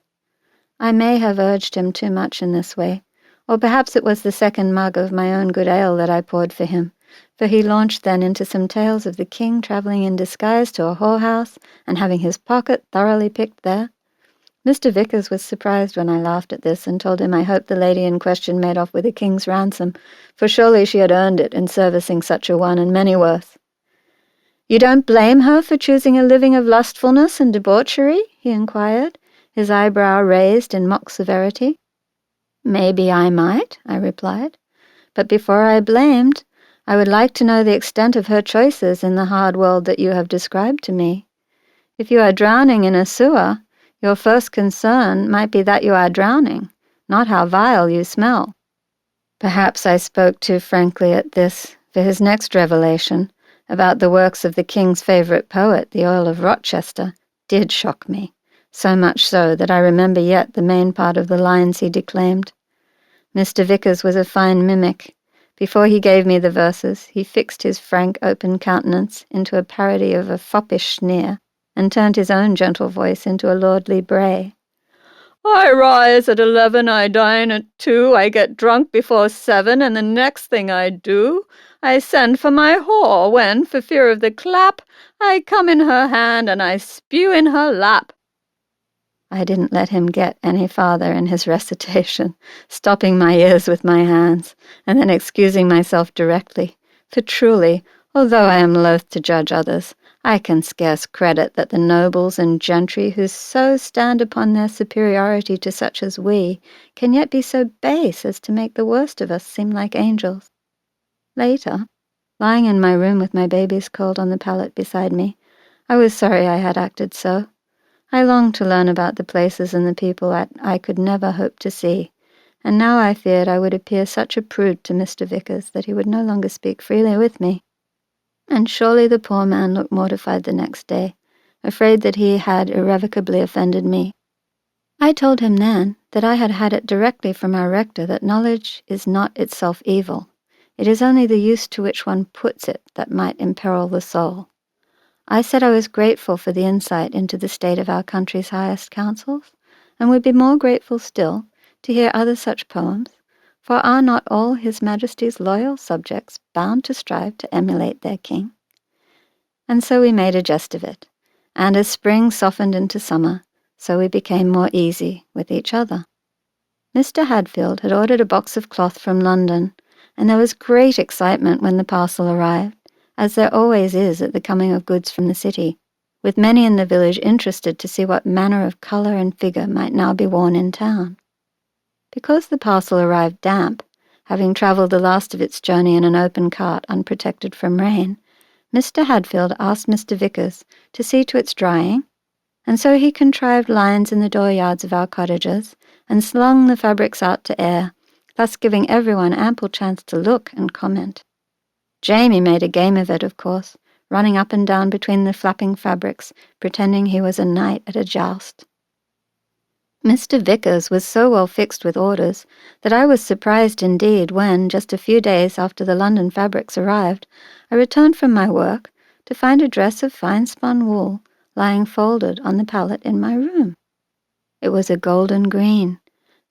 I may have urged him too much in this way, or perhaps it was the second mug of my own good ale that I poured for him, for he launched then into some tales of the king travelling in disguise to a whorehouse, and having his pocket thoroughly picked there. Mr. Vickers was surprised when I laughed at this, and told him I hoped the lady in question made off with a king's ransom, for surely she had earned it in servicing such a one and many worse. "You don't blame her for choosing a living of lustfulness and debauchery?" he inquired, his eyebrow raised in mock severity. "Maybe I might," I replied, "but before I blamed, I would like to know the extent of her choices in the hard world that you have described to me. If you are drowning in a sewer, your first concern might be that you are drowning, not how vile you smell." Perhaps I spoke too frankly at this, for his next revelation, about the works of the king's favourite poet, the Earl of Rochester, did shock me, so much so that I remember yet the main part of the lines he declaimed. Mr. Vickers was a fine mimic. Before he gave me the verses, he fixed his frank, open countenance into a parody of a foppish sneer, and turned his own gentle voice into a lordly bray. "I rise at 11, I dine at 2, I get drunk before 7, and the next thing I do, I send for my whore, when, for fear of the clap, I come in her hand and I spew in her lap." I didn't let him get any farther in his recitation, stopping my ears with my hands, and then excusing myself directly, for truly, although I am loath to judge others, I can scarce credit that the nobles and gentry who so stand upon their superiority to such as we can yet be so base as to make the worst of us seem like angels. Later, lying in my room with my baby's cold on the pallet beside me, I was sorry I had acted so. I longed to learn about the places and the people that I could never hope to see, and now I feared I would appear such a prude to Mr. Vickers that he would no longer speak freely with me. And surely the poor man looked mortified the next day, afraid that he had irrevocably offended me. I told him then that I had had it directly from our rector that knowledge is not itself evil. It is only the use to which one puts it that might imperil the soul. I said I was grateful for the insight into the state of our country's highest councils, and would be more grateful still to hear other such poems, for are not all His Majesty's loyal subjects bound to strive to emulate their king? And so we made a jest of it, and as spring softened into summer, so we became more easy with each other. Mr. Hadfield had ordered a box of cloth from London, and there was great excitement when the parcel arrived, as there always is at the coming of goods from the city, with many in the village interested to see what manner of colour and figure might now be worn in town. Because the parcel arrived damp, having travelled the last of its journey in an open cart unprotected from rain, Mr. Hadfield asked Mr. Vickers to see to its drying, and so he contrived lines in the dooryards of our cottages, and slung the fabrics out to air, thus giving everyone ample chance to look and comment. Jamie made a game of it, of course, running up and down between the flapping fabrics, pretending he was a knight at a joust. Mr. Vickers was so well fixed with orders that I was surprised indeed when, just a few days after the London fabrics arrived, I returned from my work to find a dress of fine-spun wool lying folded on the pallet in my room. It was a golden green,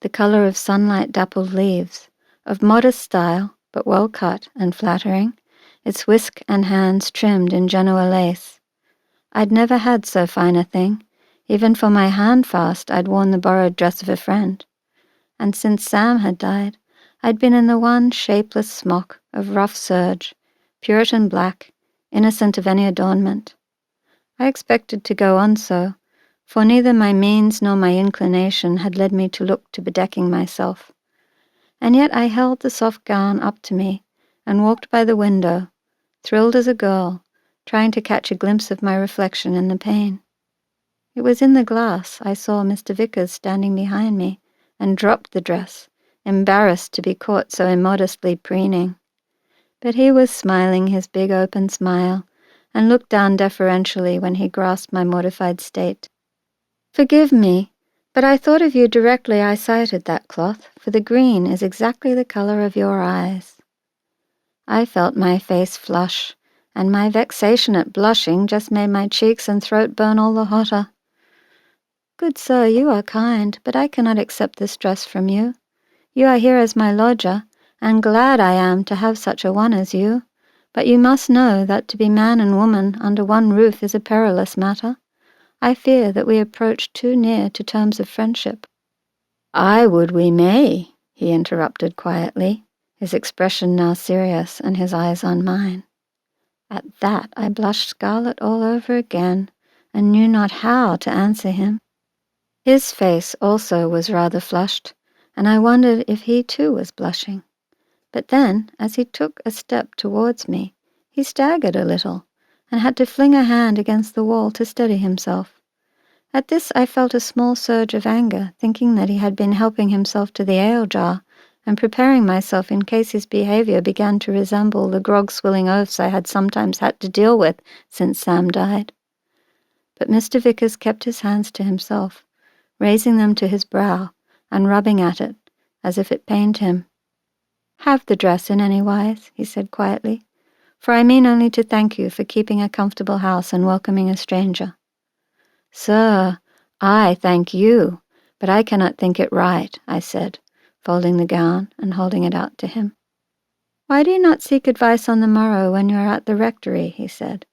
the colour of sunlight-dappled leaves, of modest style, but well cut and flattering, its whisk and hands trimmed in Genoa lace. I'd never had so fine a thing. Even for my handfast I'd worn the borrowed dress of a friend. And since Sam had died, I'd been in the one shapeless smock of rough serge, Puritan black, innocent of any adornment. I expected to go on so, for neither my means nor my inclination had led me to look to bedecking myself. And yet I held the soft gown up to me and walked by the window, thrilled as a girl, trying to catch a glimpse of my reflection in the pane. It was in the glass I saw Mr. Vickers standing behind me, and dropped the dress, embarrassed to be caught so immodestly preening. But he was smiling his big open smile, and looked down deferentially when he grasped my mortified state. "Forgive me, but I thought of you directly I sighted that cloth, for the green is exactly the colour of your eyes." I felt my face flush, and my vexation at blushing just made my cheeks and throat burn all the hotter. "Good sir, you are kind, but I cannot accept this dress from you. You are here as my lodger, and glad I am to have such a one as you. But you must know that to be man and woman under one roof is a perilous matter. I fear that we approach too near to terms of friendship." "I would we may," he interrupted quietly, his expression now serious and his eyes on mine. At that I blushed scarlet all over again, and knew not how to answer him. His face also was rather flushed, and I wondered if he too was blushing. But then, as he took a step towards me, he staggered a little, and had to fling a hand against the wall to steady himself. At this I felt a small surge of anger, thinking that he had been helping himself to the ale-jar, and preparing myself in case his behaviour began to resemble the grog-swilling oaths I had sometimes had to deal with since Sam died. But Mr. Vickers kept his hands to himself, raising them to his brow, and rubbing at it, as if it pained him. "Have the dress in any wise," he said quietly, "for I mean only to thank you for keeping a comfortable house and welcoming a stranger." "Sir, I thank you, but I cannot think it right," I said, folding the gown and holding it out to him. "Why do you not seek advice on the morrow when you are at the rectory?" he said.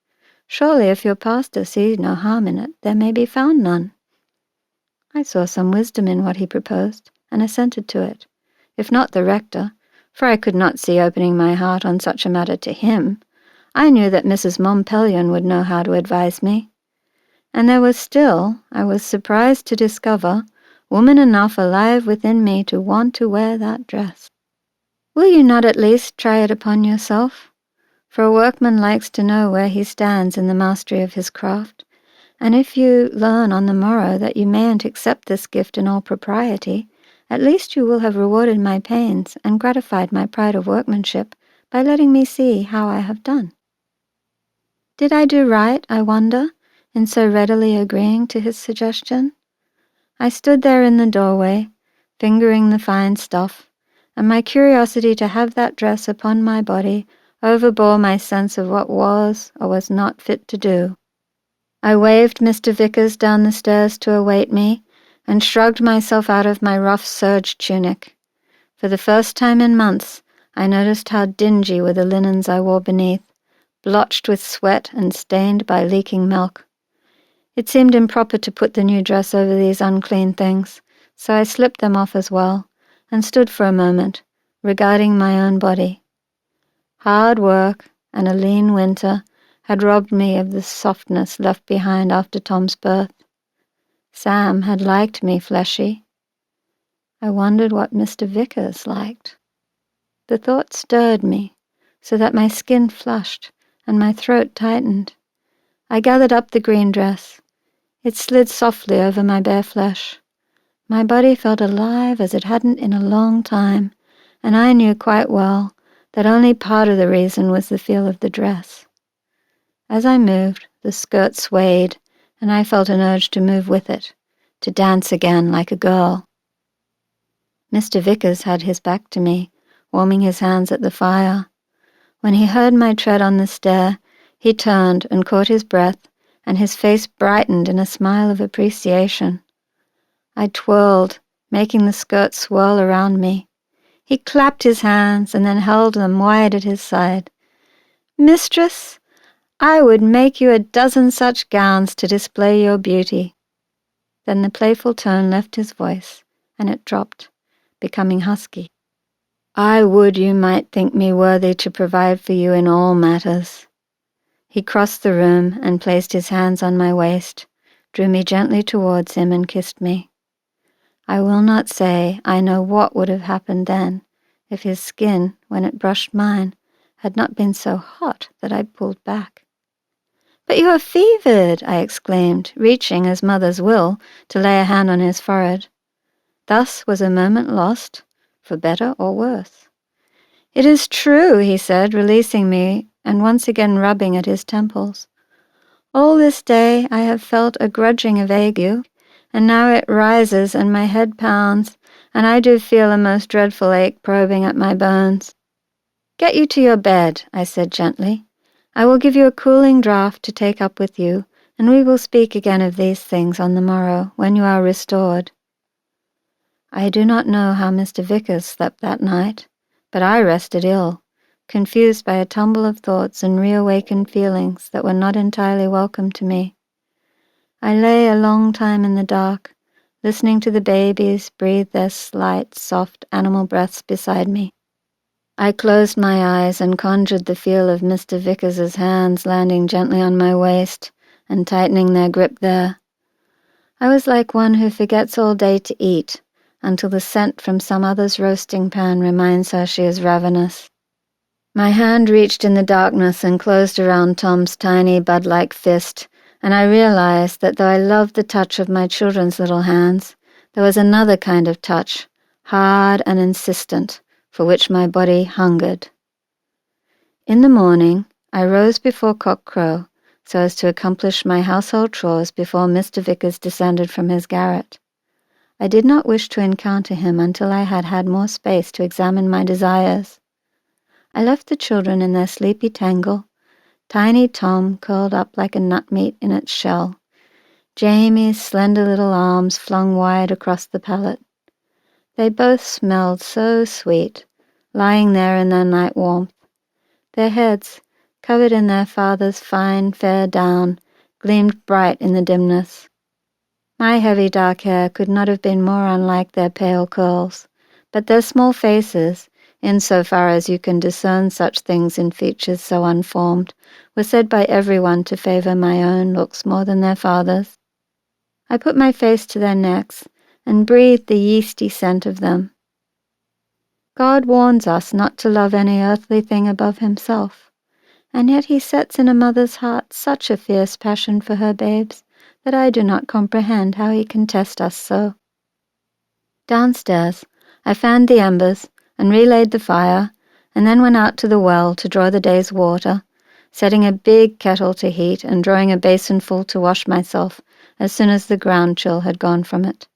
"Surely if your pastor sees no harm in it, there may be found none." I saw some wisdom in what he proposed, and assented to it. If not the rector, for I could not see opening my heart on such a matter to him, I knew that Mrs. Montpelion would know how to advise me. And there was still, I was surprised to discover, woman enough alive within me to want to wear that dress. "Will you not at least try it upon yourself? For a workman likes to know where he stands in the mastery of his craft, and if you learn on the morrow that you mayn't accept this gift in all propriety, at least you will have rewarded my pains and gratified my pride of workmanship by letting me see how I have done." Did I do right, I wonder, in so readily agreeing to his suggestion? I stood there in the doorway, fingering the fine stuff, and my curiosity to have that dress upon my body overbore my sense of what was or was not fit to do. I waved Mr. Vickers down the stairs to await me, and shrugged myself out of my rough serge tunic. For the first time in months, I noticed how dingy were the linens I wore beneath, blotched with sweat and stained by leaking milk. It seemed improper to put the new dress over these unclean things, so I slipped them off as well, and stood for a moment, regarding my own body. Hard work and a lean winter had robbed me of the softness left behind after Tom's birth. Sam had liked me fleshy. I wondered what Mr. Vickers liked. The thought stirred me, so that my skin flushed and my throat tightened. I gathered up the green dress. It slid softly over my bare flesh. My body felt alive as it hadn't in a long time, and I knew quite well that only part of the reason was the feel of the dress. As I moved, the skirt swayed, and I felt an urge to move with it, to dance again like a girl. Mr. Vickers had his back to me, warming his hands at the fire. When he heard my tread on the stair, he turned and caught his breath, and his face brightened in a smile of appreciation. I twirled, making the skirt swirl around me. He clapped his hands and then held them wide at his side. "Mistress, I would make you a dozen such gowns to display your beauty." Then the playful tone left his voice, and it dropped, becoming husky. "I would you might think me worthy to provide for you in all matters." He crossed the room and placed his hands on my waist, drew me gently towards him and kissed me. I will not say I know what would have happened then if his skin, when it brushed mine, had not been so hot that I pulled back. "But you are fevered," I exclaimed, reaching, as mothers will, to lay a hand on his forehead. Thus was a moment lost, for better or worse. "It is true," he said, releasing me and once again rubbing at his temples. "All this day I have felt a grudging of ague, and now it rises and my head pounds, and I do feel a most dreadful ache probing at my bones." "Get you to your bed," I said gently. "I will give you a cooling draught to take up with you, and we will speak again of these things on the morrow, when you are restored." I do not know how Mr. Vickers slept that night, but I rested ill, confused by a tumble of thoughts and reawakened feelings that were not entirely welcome to me. I lay a long time in the dark, listening to the babies breathe their slight, soft animal breaths beside me. I closed my eyes and conjured the feel of Mr. Vickers's hands landing gently on my waist and tightening their grip there. I was like one who forgets all day to eat, until the scent from some other's roasting pan reminds her she is ravenous. My hand reached in the darkness and closed around Tom's tiny bud-like fist, and I realized that though I loved the touch of my children's little hands, there was another kind of touch, hard and insistent, for which my body hungered. In the morning, I rose before cock-crow, so as to accomplish my household chores before Mr. Vickers descended from his garret. I did not wish to encounter him until I had had more space to examine my desires. I left the children in their sleepy tangle, tiny Tom curled up like a nutmeat in its shell, Jamie's slender little arms flung wide across the pallet. They both smelled so sweet, lying there in their night warmth. Their heads, covered in their father's fine, fair down, gleamed bright in the dimness. My heavy dark hair could not have been more unlike their pale curls, but their small faces, insofar as you can discern such things in features so unformed, were said by everyone to favour my own looks more than their father's. I put my face to their necks and breathed the yeasty scent of them. God warns us not to love any earthly thing above himself, and yet he sets in a mother's heart such a fierce passion for her babes that I do not comprehend how he can test us so. Downstairs, I fanned the embers and relaid the fire, and then went out to the well to draw the day's water, setting a big kettle to heat and drawing a basinful to wash myself as soon as the ground chill had gone from it.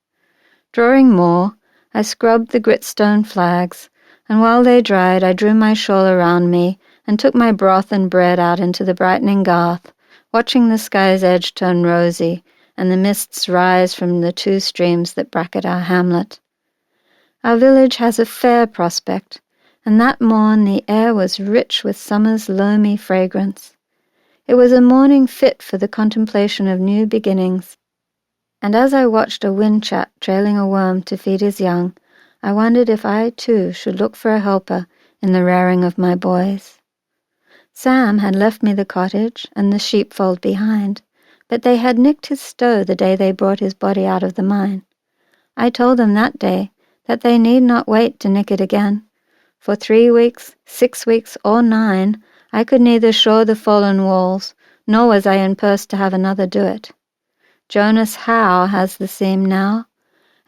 Drawing more, I scrubbed the gritstone flags, and while they dried I drew my shawl around me and took my broth and bread out into the brightening garth, watching the sky's edge turn rosy and the mists rise from the 2 streams that bracket our hamlet. Our village has a fair prospect, and that morn the air was rich with summer's loamy fragrance. It was a morning fit for the contemplation of new beginnings, and as I watched a windchat trailing a worm to feed his young, I wondered if I too should look for a helper in the rearing of my boys. Sam had left me the cottage and the sheepfold behind, but they had nicked his stow the day they brought his body out of the mine. I told them that day that they need not wait to nick it again. For 3 weeks, 6 weeks, or 9, I could neither shore the fallen walls, nor was I in purse to have another do it. Jonas Howe has the seam now,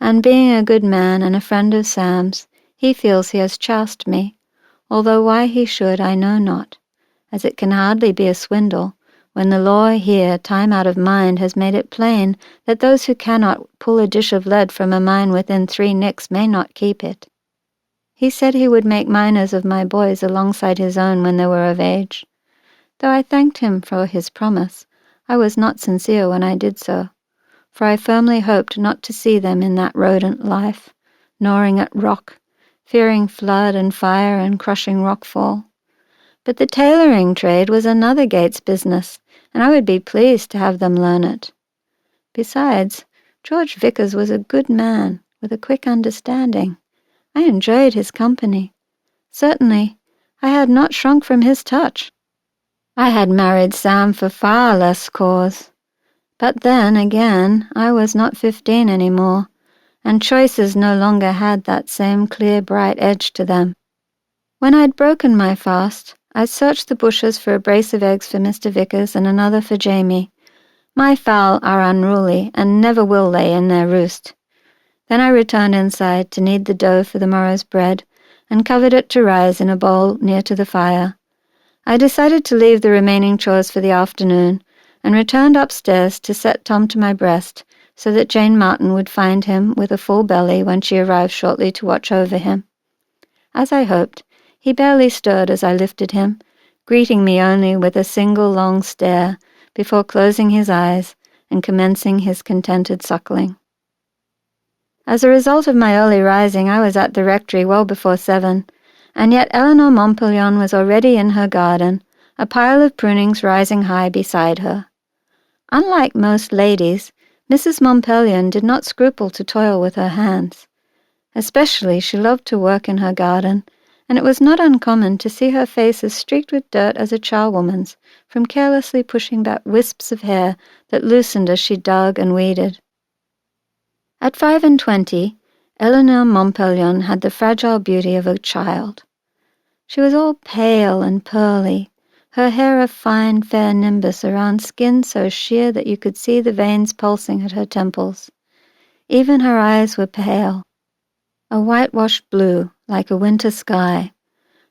and being a good man and a friend of Sam's, he feels he has choused me, although why he should I know not, as it can hardly be a swindle, when the law here, time out of mind, has made it plain that those who cannot pull a dish of lead from a mine within 3 nicks may not keep it. He said he would make miners of my boys alongside his own when they were of age. Though I thanked him for his promise, I was not sincere when I did so, for I firmly hoped not to see them in that rodent life, gnawing at rock, fearing flood and fire and crushing rockfall. But the tailoring trade was another Gates business, and I would be pleased to have them learn it. Besides, George Vickers was a good man with a quick understanding. I enjoyed his company. Certainly, I had not shrunk from his touch. I had married Sam for far less cause. But then, again, I was not 15 any more, and choices no longer had that same clear, bright edge to them. When I'd broken my fast, I searched the bushes for a brace of eggs for Mr. Vickers and another for Jamie. My fowl are unruly and never will lay in their roost. Then I returned inside to knead the dough for the morrow's bread and covered it to rise in a bowl near to the fire. I decided to leave the remaining chores for the afternoon and returned upstairs to set Tom to my breast so that Jane Martin would find him with a full belly when she arrived shortly to watch over him. As I hoped, he barely stirred as I lifted him, greeting me only with a single long stare before closing his eyes and commencing his contented suckling. As a result of my early rising, I was at the rectory well before 7, and yet Eleanor Montpellion was already in her garden, a pile of prunings rising high beside her. Unlike most ladies, Mrs. Montpellion did not scruple to toil with her hands. Especially she loved to work in her garden, and it was not uncommon to see her face as streaked with dirt as a charwoman's, from carelessly pushing back wisps of hair that loosened as she dug and weeded. At 25, Eleanor Montpellion had the fragile beauty of a child. She was all pale and pearly, her hair a fine, fair nimbus around skin so sheer that you could see the veins pulsing at her temples. Even her eyes were pale, a whitewashed blue like a winter sky.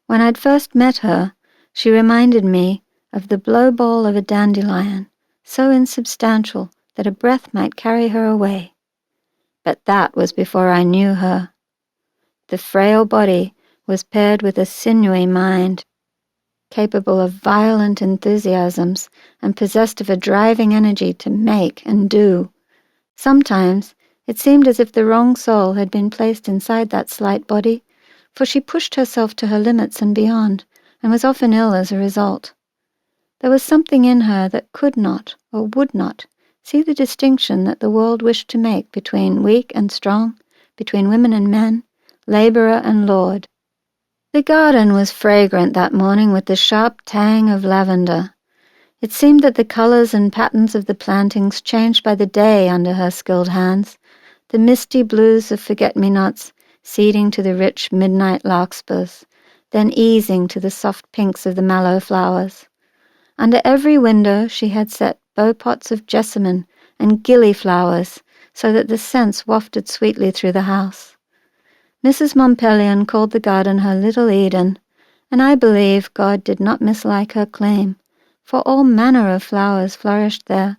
When I'd first met her, she reminded me of the blow-ball of a dandelion, so insubstantial that a breath might carry her away. But that was before I knew her. The frail body was paired with a sinewy mind, capable of violent enthusiasms and possessed of a driving energy to make and do. Sometimes it seemed as if the wrong soul had been placed inside that slight body, for she pushed herself to her limits and beyond, and was often ill as a result. There was something in her that could not, or would not, see the distinction that the world wished to make between weak and strong, between women and men, labourer and lord. The garden was fragrant that morning with the sharp tang of lavender. It seemed that the colours and patterns of the plantings changed by the day under her skilled hands, the misty blues of forget-me-nots ceding to the rich midnight larkspurs, then easing to the soft pinks of the mallow flowers. Under every window she had set bow-pots of jessamine and gillyflowers, so that the scents wafted sweetly through the house. Mrs. Montpellion called the garden her little Eden, and I believe God did not mislike her claim, for all manner of flowers flourished there,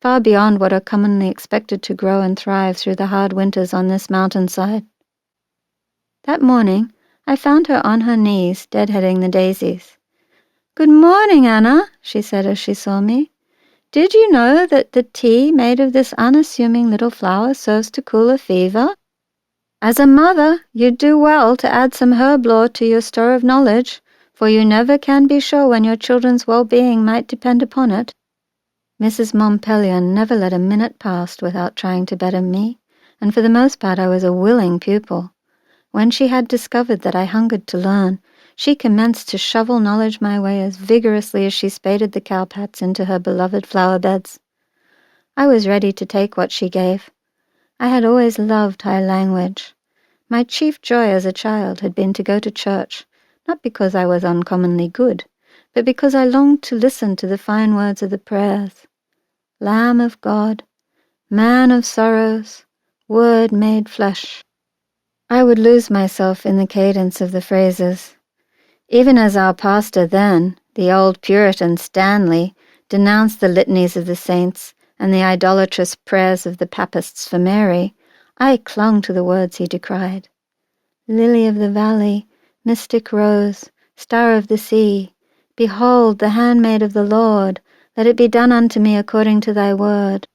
far beyond what are commonly expected to grow and thrive through the hard winters on this mountainside. That morning, I found her on her knees, deadheading the daisies. "Good morning, Anna," she said as she saw me. "Did you know that the tea made of this unassuming little flower serves to cool a fever? As a mother, you'd do well to add some herb lore to your store of knowledge, for you never can be sure when your children's well-being might depend upon it." Mrs. Montpelier never let a minute pass without trying to better me, and for the most part I was a willing pupil. When she had discovered that I hungered to learn, she commenced to shovel knowledge my way as vigorously as she spaded the cowpats into her beloved flower beds. I was ready to take what she gave. I had always loved high language. My chief joy as a child had been to go to church, not because I was uncommonly good, but because I longed to listen to the fine words of the prayers. Lamb of God, man of sorrows, word made flesh. I would lose myself in the cadence of the phrases. Even as our pastor then, the old Puritan Stanley, denounced the litanies of the saints and the idolatrous prayers of the papists for Mary, I clung to the words he decried. Lily of the valley, mystic rose, star of the sea, behold the handmaid of the Lord, let it be done unto me according to thy word.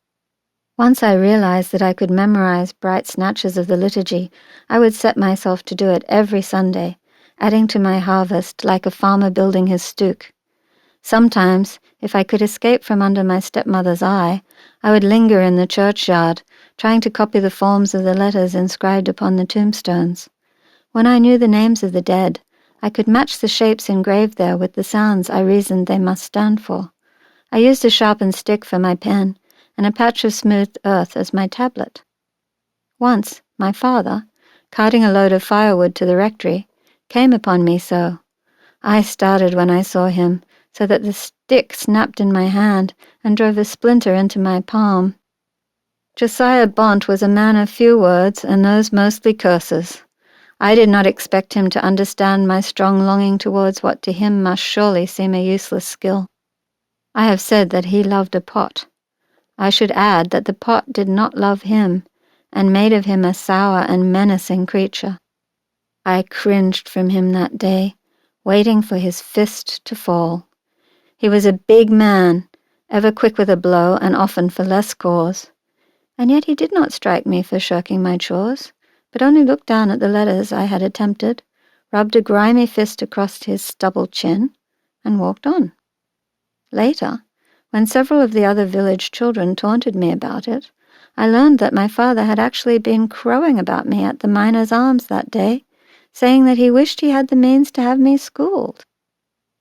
Once I realized that I could memorize bright snatches of the liturgy, I would set myself to do it every Sunday, adding to my harvest like a farmer building his stook. Sometimes, if I could escape from under my stepmother's eye, I would linger in the churchyard, trying to copy the forms of the letters inscribed upon the tombstones. When I knew the names of the dead, I could match the shapes engraved there with the sounds I reasoned they must stand for. I used a sharpened stick for my pen, and a patch of smooth earth as my tablet. Once, my father, carting a load of firewood to the rectory, came upon me so. I started when I saw him, so that the stick snapped in my hand and drove a splinter into my palm. Josiah Bont was a man of few words, and those mostly curses. I did not expect him to understand my strong longing towards what to him must surely seem a useless skill. I have said that he loved a pot. I should add that the pot did not love him, and made of him a sour and menacing creature. I cringed from him that day, waiting for his fist to fall. He was a big man, ever quick with a blow, and often for less cause. And yet he did not strike me for shirking my chores, but only looked down at the letters I had attempted, rubbed a grimy fist across his stubbled chin, and walked on. Later, when several of the other village children taunted me about it, I learned that my father had actually been crowing about me at the Miners' Arms that day, saying that he wished he had the means to have me schooled.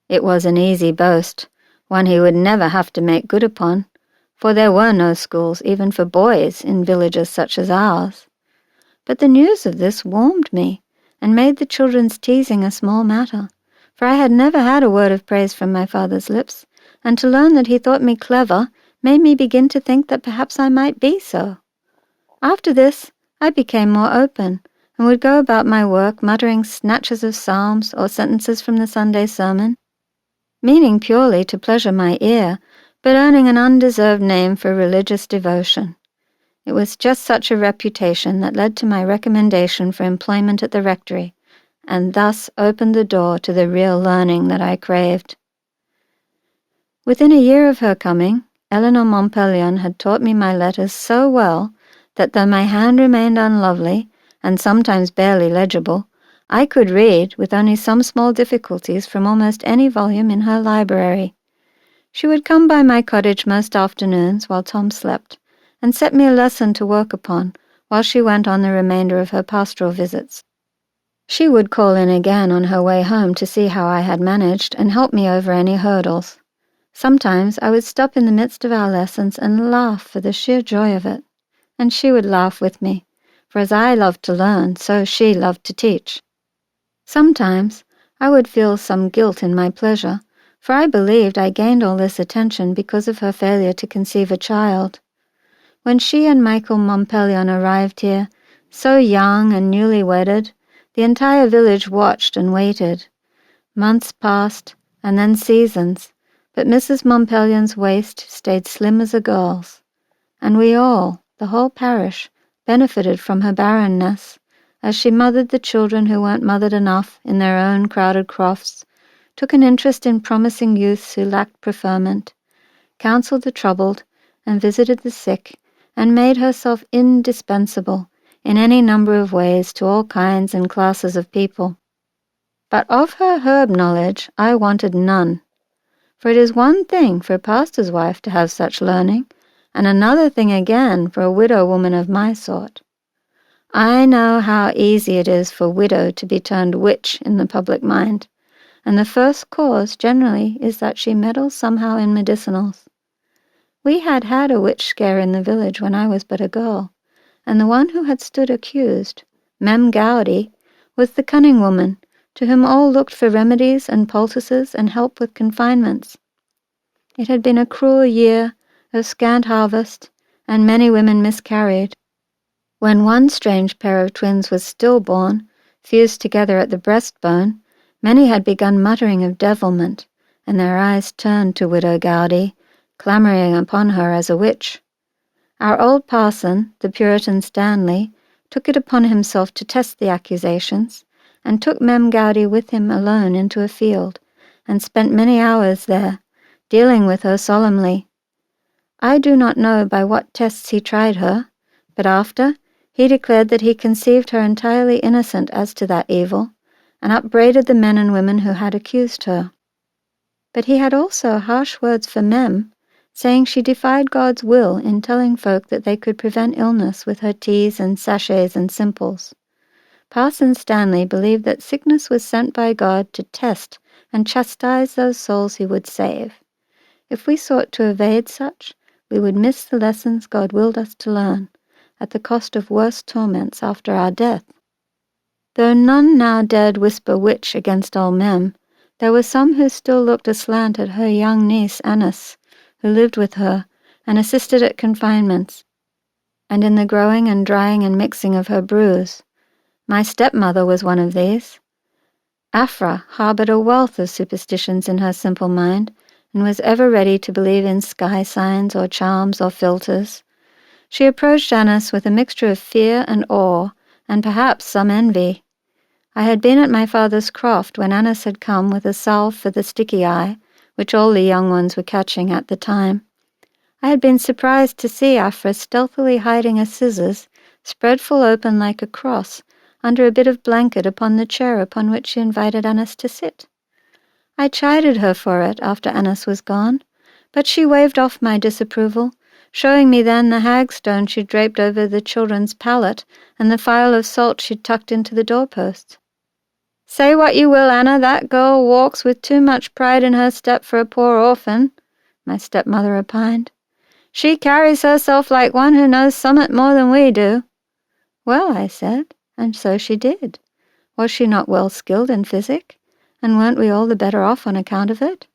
It was an easy boast, one he would never have to make good upon, for there were no schools even for boys in villages such as ours. But the news of this warmed me, and made the children's teasing a small matter, for I had never had a word of praise from my father's lips, and to learn that he thought me clever made me begin to think that perhaps I might be so. After this, I became more open, and would go about my work muttering snatches of psalms or sentences from the Sunday sermon, meaning purely to pleasure my ear, but earning an undeserved name for religious devotion. It was just such a reputation that led to my recommendation for employment at the rectory, and thus opened the door to the real learning that I craved. Within a year of her coming, Eleanor Montpelier had taught me my letters so well that though my hand remained unlovely, and sometimes barely legible, I could read, with only some small difficulties, from almost any volume in her library. She would come by my cottage most afternoons while Tom slept, and set me a lesson to work upon while she went on the remainder of her pastoral visits. She would call in again on her way home to see how I had managed and help me over any hurdles. Sometimes I would stop in the midst of our lessons and laugh for the sheer joy of it, and she would laugh with me, for as I loved to learn, so she loved to teach. Sometimes I would feel some guilt in my pleasure, for I believed I gained all this attention because of her failure to conceive a child. When she and Michael Montpelier arrived here, so young and newly wedded, the entire village watched and waited. Months passed, and then seasons, but Mrs. Montpelier's waist stayed slim as a girl's, and we all, the whole parish, benefited from her barrenness, as she mothered the children who weren't mothered enough in their own crowded crofts, took an interest in promising youths who lacked preferment, counselled the troubled, and visited the sick, and made herself indispensable in any number of ways to all kinds and classes of people. But of her herb knowledge I wanted none, for it is one thing for a pastor's wife to have such learning, and another thing again for a widow woman of my sort. I know how easy it is for widow to be turned witch in the public mind, and the first cause generally is that she meddles somehow in medicinals. We had a witch scare in the village when I was but a girl, and the one who had stood accused, Mem Gowdy, was the cunning woman, to whom all looked for remedies and poultices and help with confinements. It had been a cruel year, of scant harvest, and many women miscarried. When one strange pair of twins was stillborn, fused together at the breastbone, many had begun muttering of devilment, and their eyes turned to Widow Gowdy, clamouring upon her as a witch. Our old parson, the Puritan Stanley, took it upon himself to test the accusations, and took Mem Gowdy with him alone into a field, and spent many hours there, dealing with her solemnly. I do not know by what tests he tried her, but after, he declared that he conceived her entirely innocent as to that evil, and upbraided the men and women who had accused her. But he had also harsh words for Mem, saying she defied God's will in telling folk that they could prevent illness with her teas and sachets and simples. Parson Stanley believed that sickness was sent by God to test and chastise those souls he would save. If we sought to evade such, we would miss the lessons God willed us to learn, at the cost of worse torments after our death. Though none now dared whisper witch against old Mem, there were some who still looked aslant at her young niece Annis, who lived with her, and assisted at confinements, and in the growing and drying and mixing of her brews. My stepmother was one of these. Aphra harboured a wealth of superstitions in her simple mind, and was ever ready to believe in sky signs or charms or philters. She approached Annis with a mixture of fear and awe, and perhaps some envy. I had been at my father's croft when Annis had come with a salve for the sticky eye, which all the young ones were catching at the time. I had been surprised to see Aphra stealthily hiding a scissors, spread full open like a cross, under a bit of blanket upon the chair upon which she invited Annis to sit. I chided her for it after Annis was gone, but she waved off my disapproval, showing me then the hagstone she'd draped over the children's pallet and the phial of salt she'd tucked into the doorpost. "Say what you will, Anna, that girl walks with too much pride in her step for a poor orphan," my stepmother opined. "She carries herself like one who knows summat more than we do." Well, I said, and so she did. Was she not well skilled in physic? And weren't we all the better off on account of it?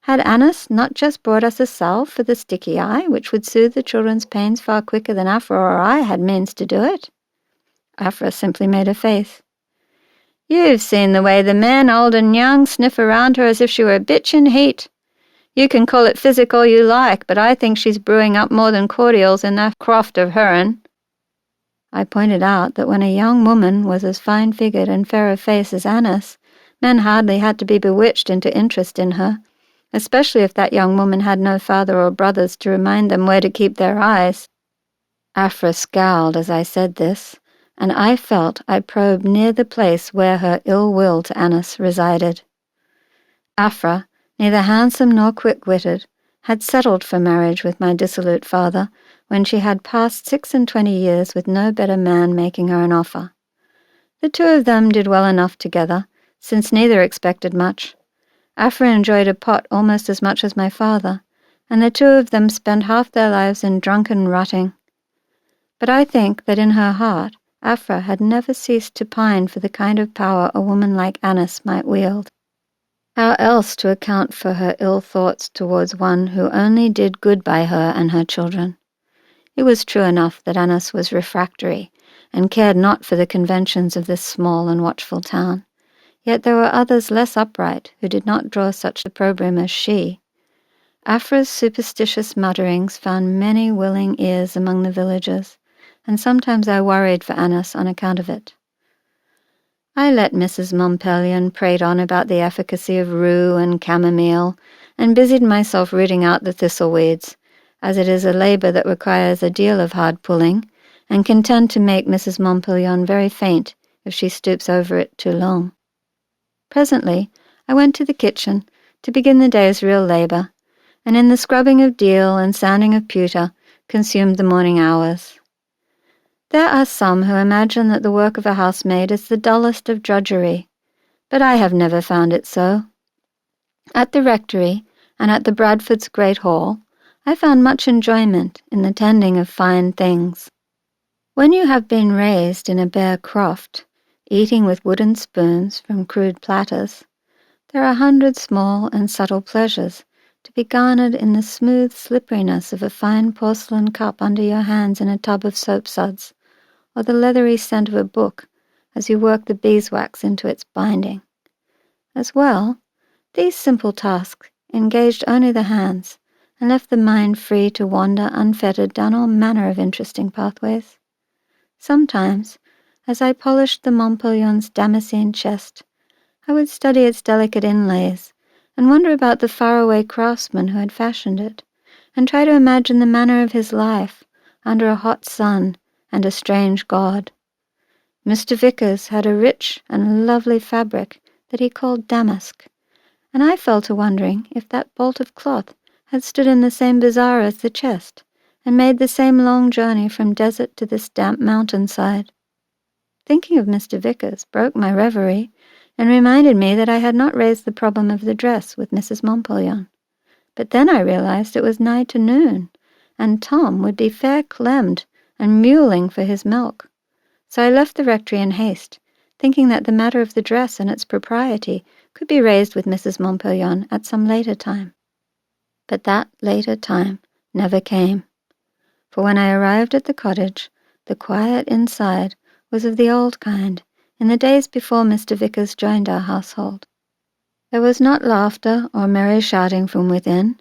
Had Annis not just brought us a salve for the sticky eye, which would soothe the children's pains far quicker than Aphra or I had means to do it? Aphra simply made a face. "You've seen the way the men, old and young, sniff around her as if she were a bitch in heat. You can call it physic all you like, but I think she's brewing up more than cordials in that croft of her'n." I pointed out that when a young woman was as fine-figured and fair of face as Annis, men hardly had to be bewitched into interest in her, especially if that young woman had no father or brothers to remind them where to keep their eyes. Aphra scowled as I said this, and I felt I probed near the place where her ill will to Annis resided. Aphra, neither handsome nor quick-witted, had settled for marriage with my dissolute father when she had passed 26 years with no better man making her an offer. The two of them did well enough together, since neither expected much. Aphra enjoyed a pot almost as much as my father, and the two of them spent half their lives in drunken rotting. But I think that in her heart Aphra had never ceased to pine for the kind of power a woman like Annis might wield. How else to account for her ill thoughts towards one who only did good by her and her children? It was true enough that Annis was refractory, and cared not for the conventions of this small and watchful town. Yet there were others less upright who did not draw such opprobrium as she. Afra's superstitious mutterings found many willing ears among the villagers, and sometimes I worried for Annis on account of it. I let Mrs. Montpelion prate on about the efficacy of rue and chamomile, and busied myself rooting out the thistleweeds, as it is a labour that requires a deal of hard pulling, and can tend to make Mrs. Montpelion very faint if she stoops over it too long. Presently I went to the kitchen to begin the day's real labour, and in the scrubbing of deal and sanding of pewter consumed the morning hours. There are some who imagine that the work of a housemaid is the dullest of drudgery, but I have never found it so. At the rectory and at the Bradfords' great hall, I found much enjoyment in the tending of fine things. When you have been raised in a bare croft, eating with wooden spoons from crude platters, there are 100 small and subtle pleasures to be garnered in the smooth slipperiness of a fine porcelain cup under your hands in a tub of soapsuds, or the leathery scent of a book as you work the beeswax into its binding. As well, these simple tasks engaged only the hands and left the mind free to wander unfettered down all manner of interesting pathways. Sometimes, as I polished the Montpelion's Damascene chest, I would study its delicate inlays and wonder about the faraway craftsman who had fashioned it, and try to imagine the manner of his life under a hot sun and a strange god. Mr. Vickers had a rich and lovely fabric that he called damask, and I fell to wondering if that bolt of cloth had stood in the same bazaar as the chest, and made the same long journey from desert to this damp mountainside. Thinking of Mr. Vickers broke my reverie, and reminded me that I had not raised the problem of the dress with Mrs. Montpelion. But then I realized it was nigh to noon, and Tom would be fair clemmed and mewling for his milk. So I left the rectory in haste, thinking that the matter of the dress and its propriety could be raised with Mrs. Montpelion at some later time. But that later time never came, for when I arrived at the cottage, the quiet inside was of the old kind, in the days before Mr. Vickers joined our household. There was not laughter or merry shouting from within,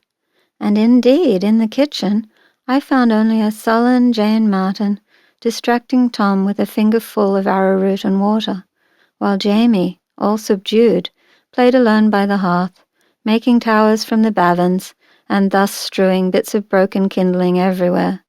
and indeed in the kitchen I found only a sullen Jane Martin distracting Tom with a fingerful of arrowroot and water, while Jamie, all subdued, played alone by the hearth, making towers from the bavins, and thus strewing bits of broken kindling everywhere.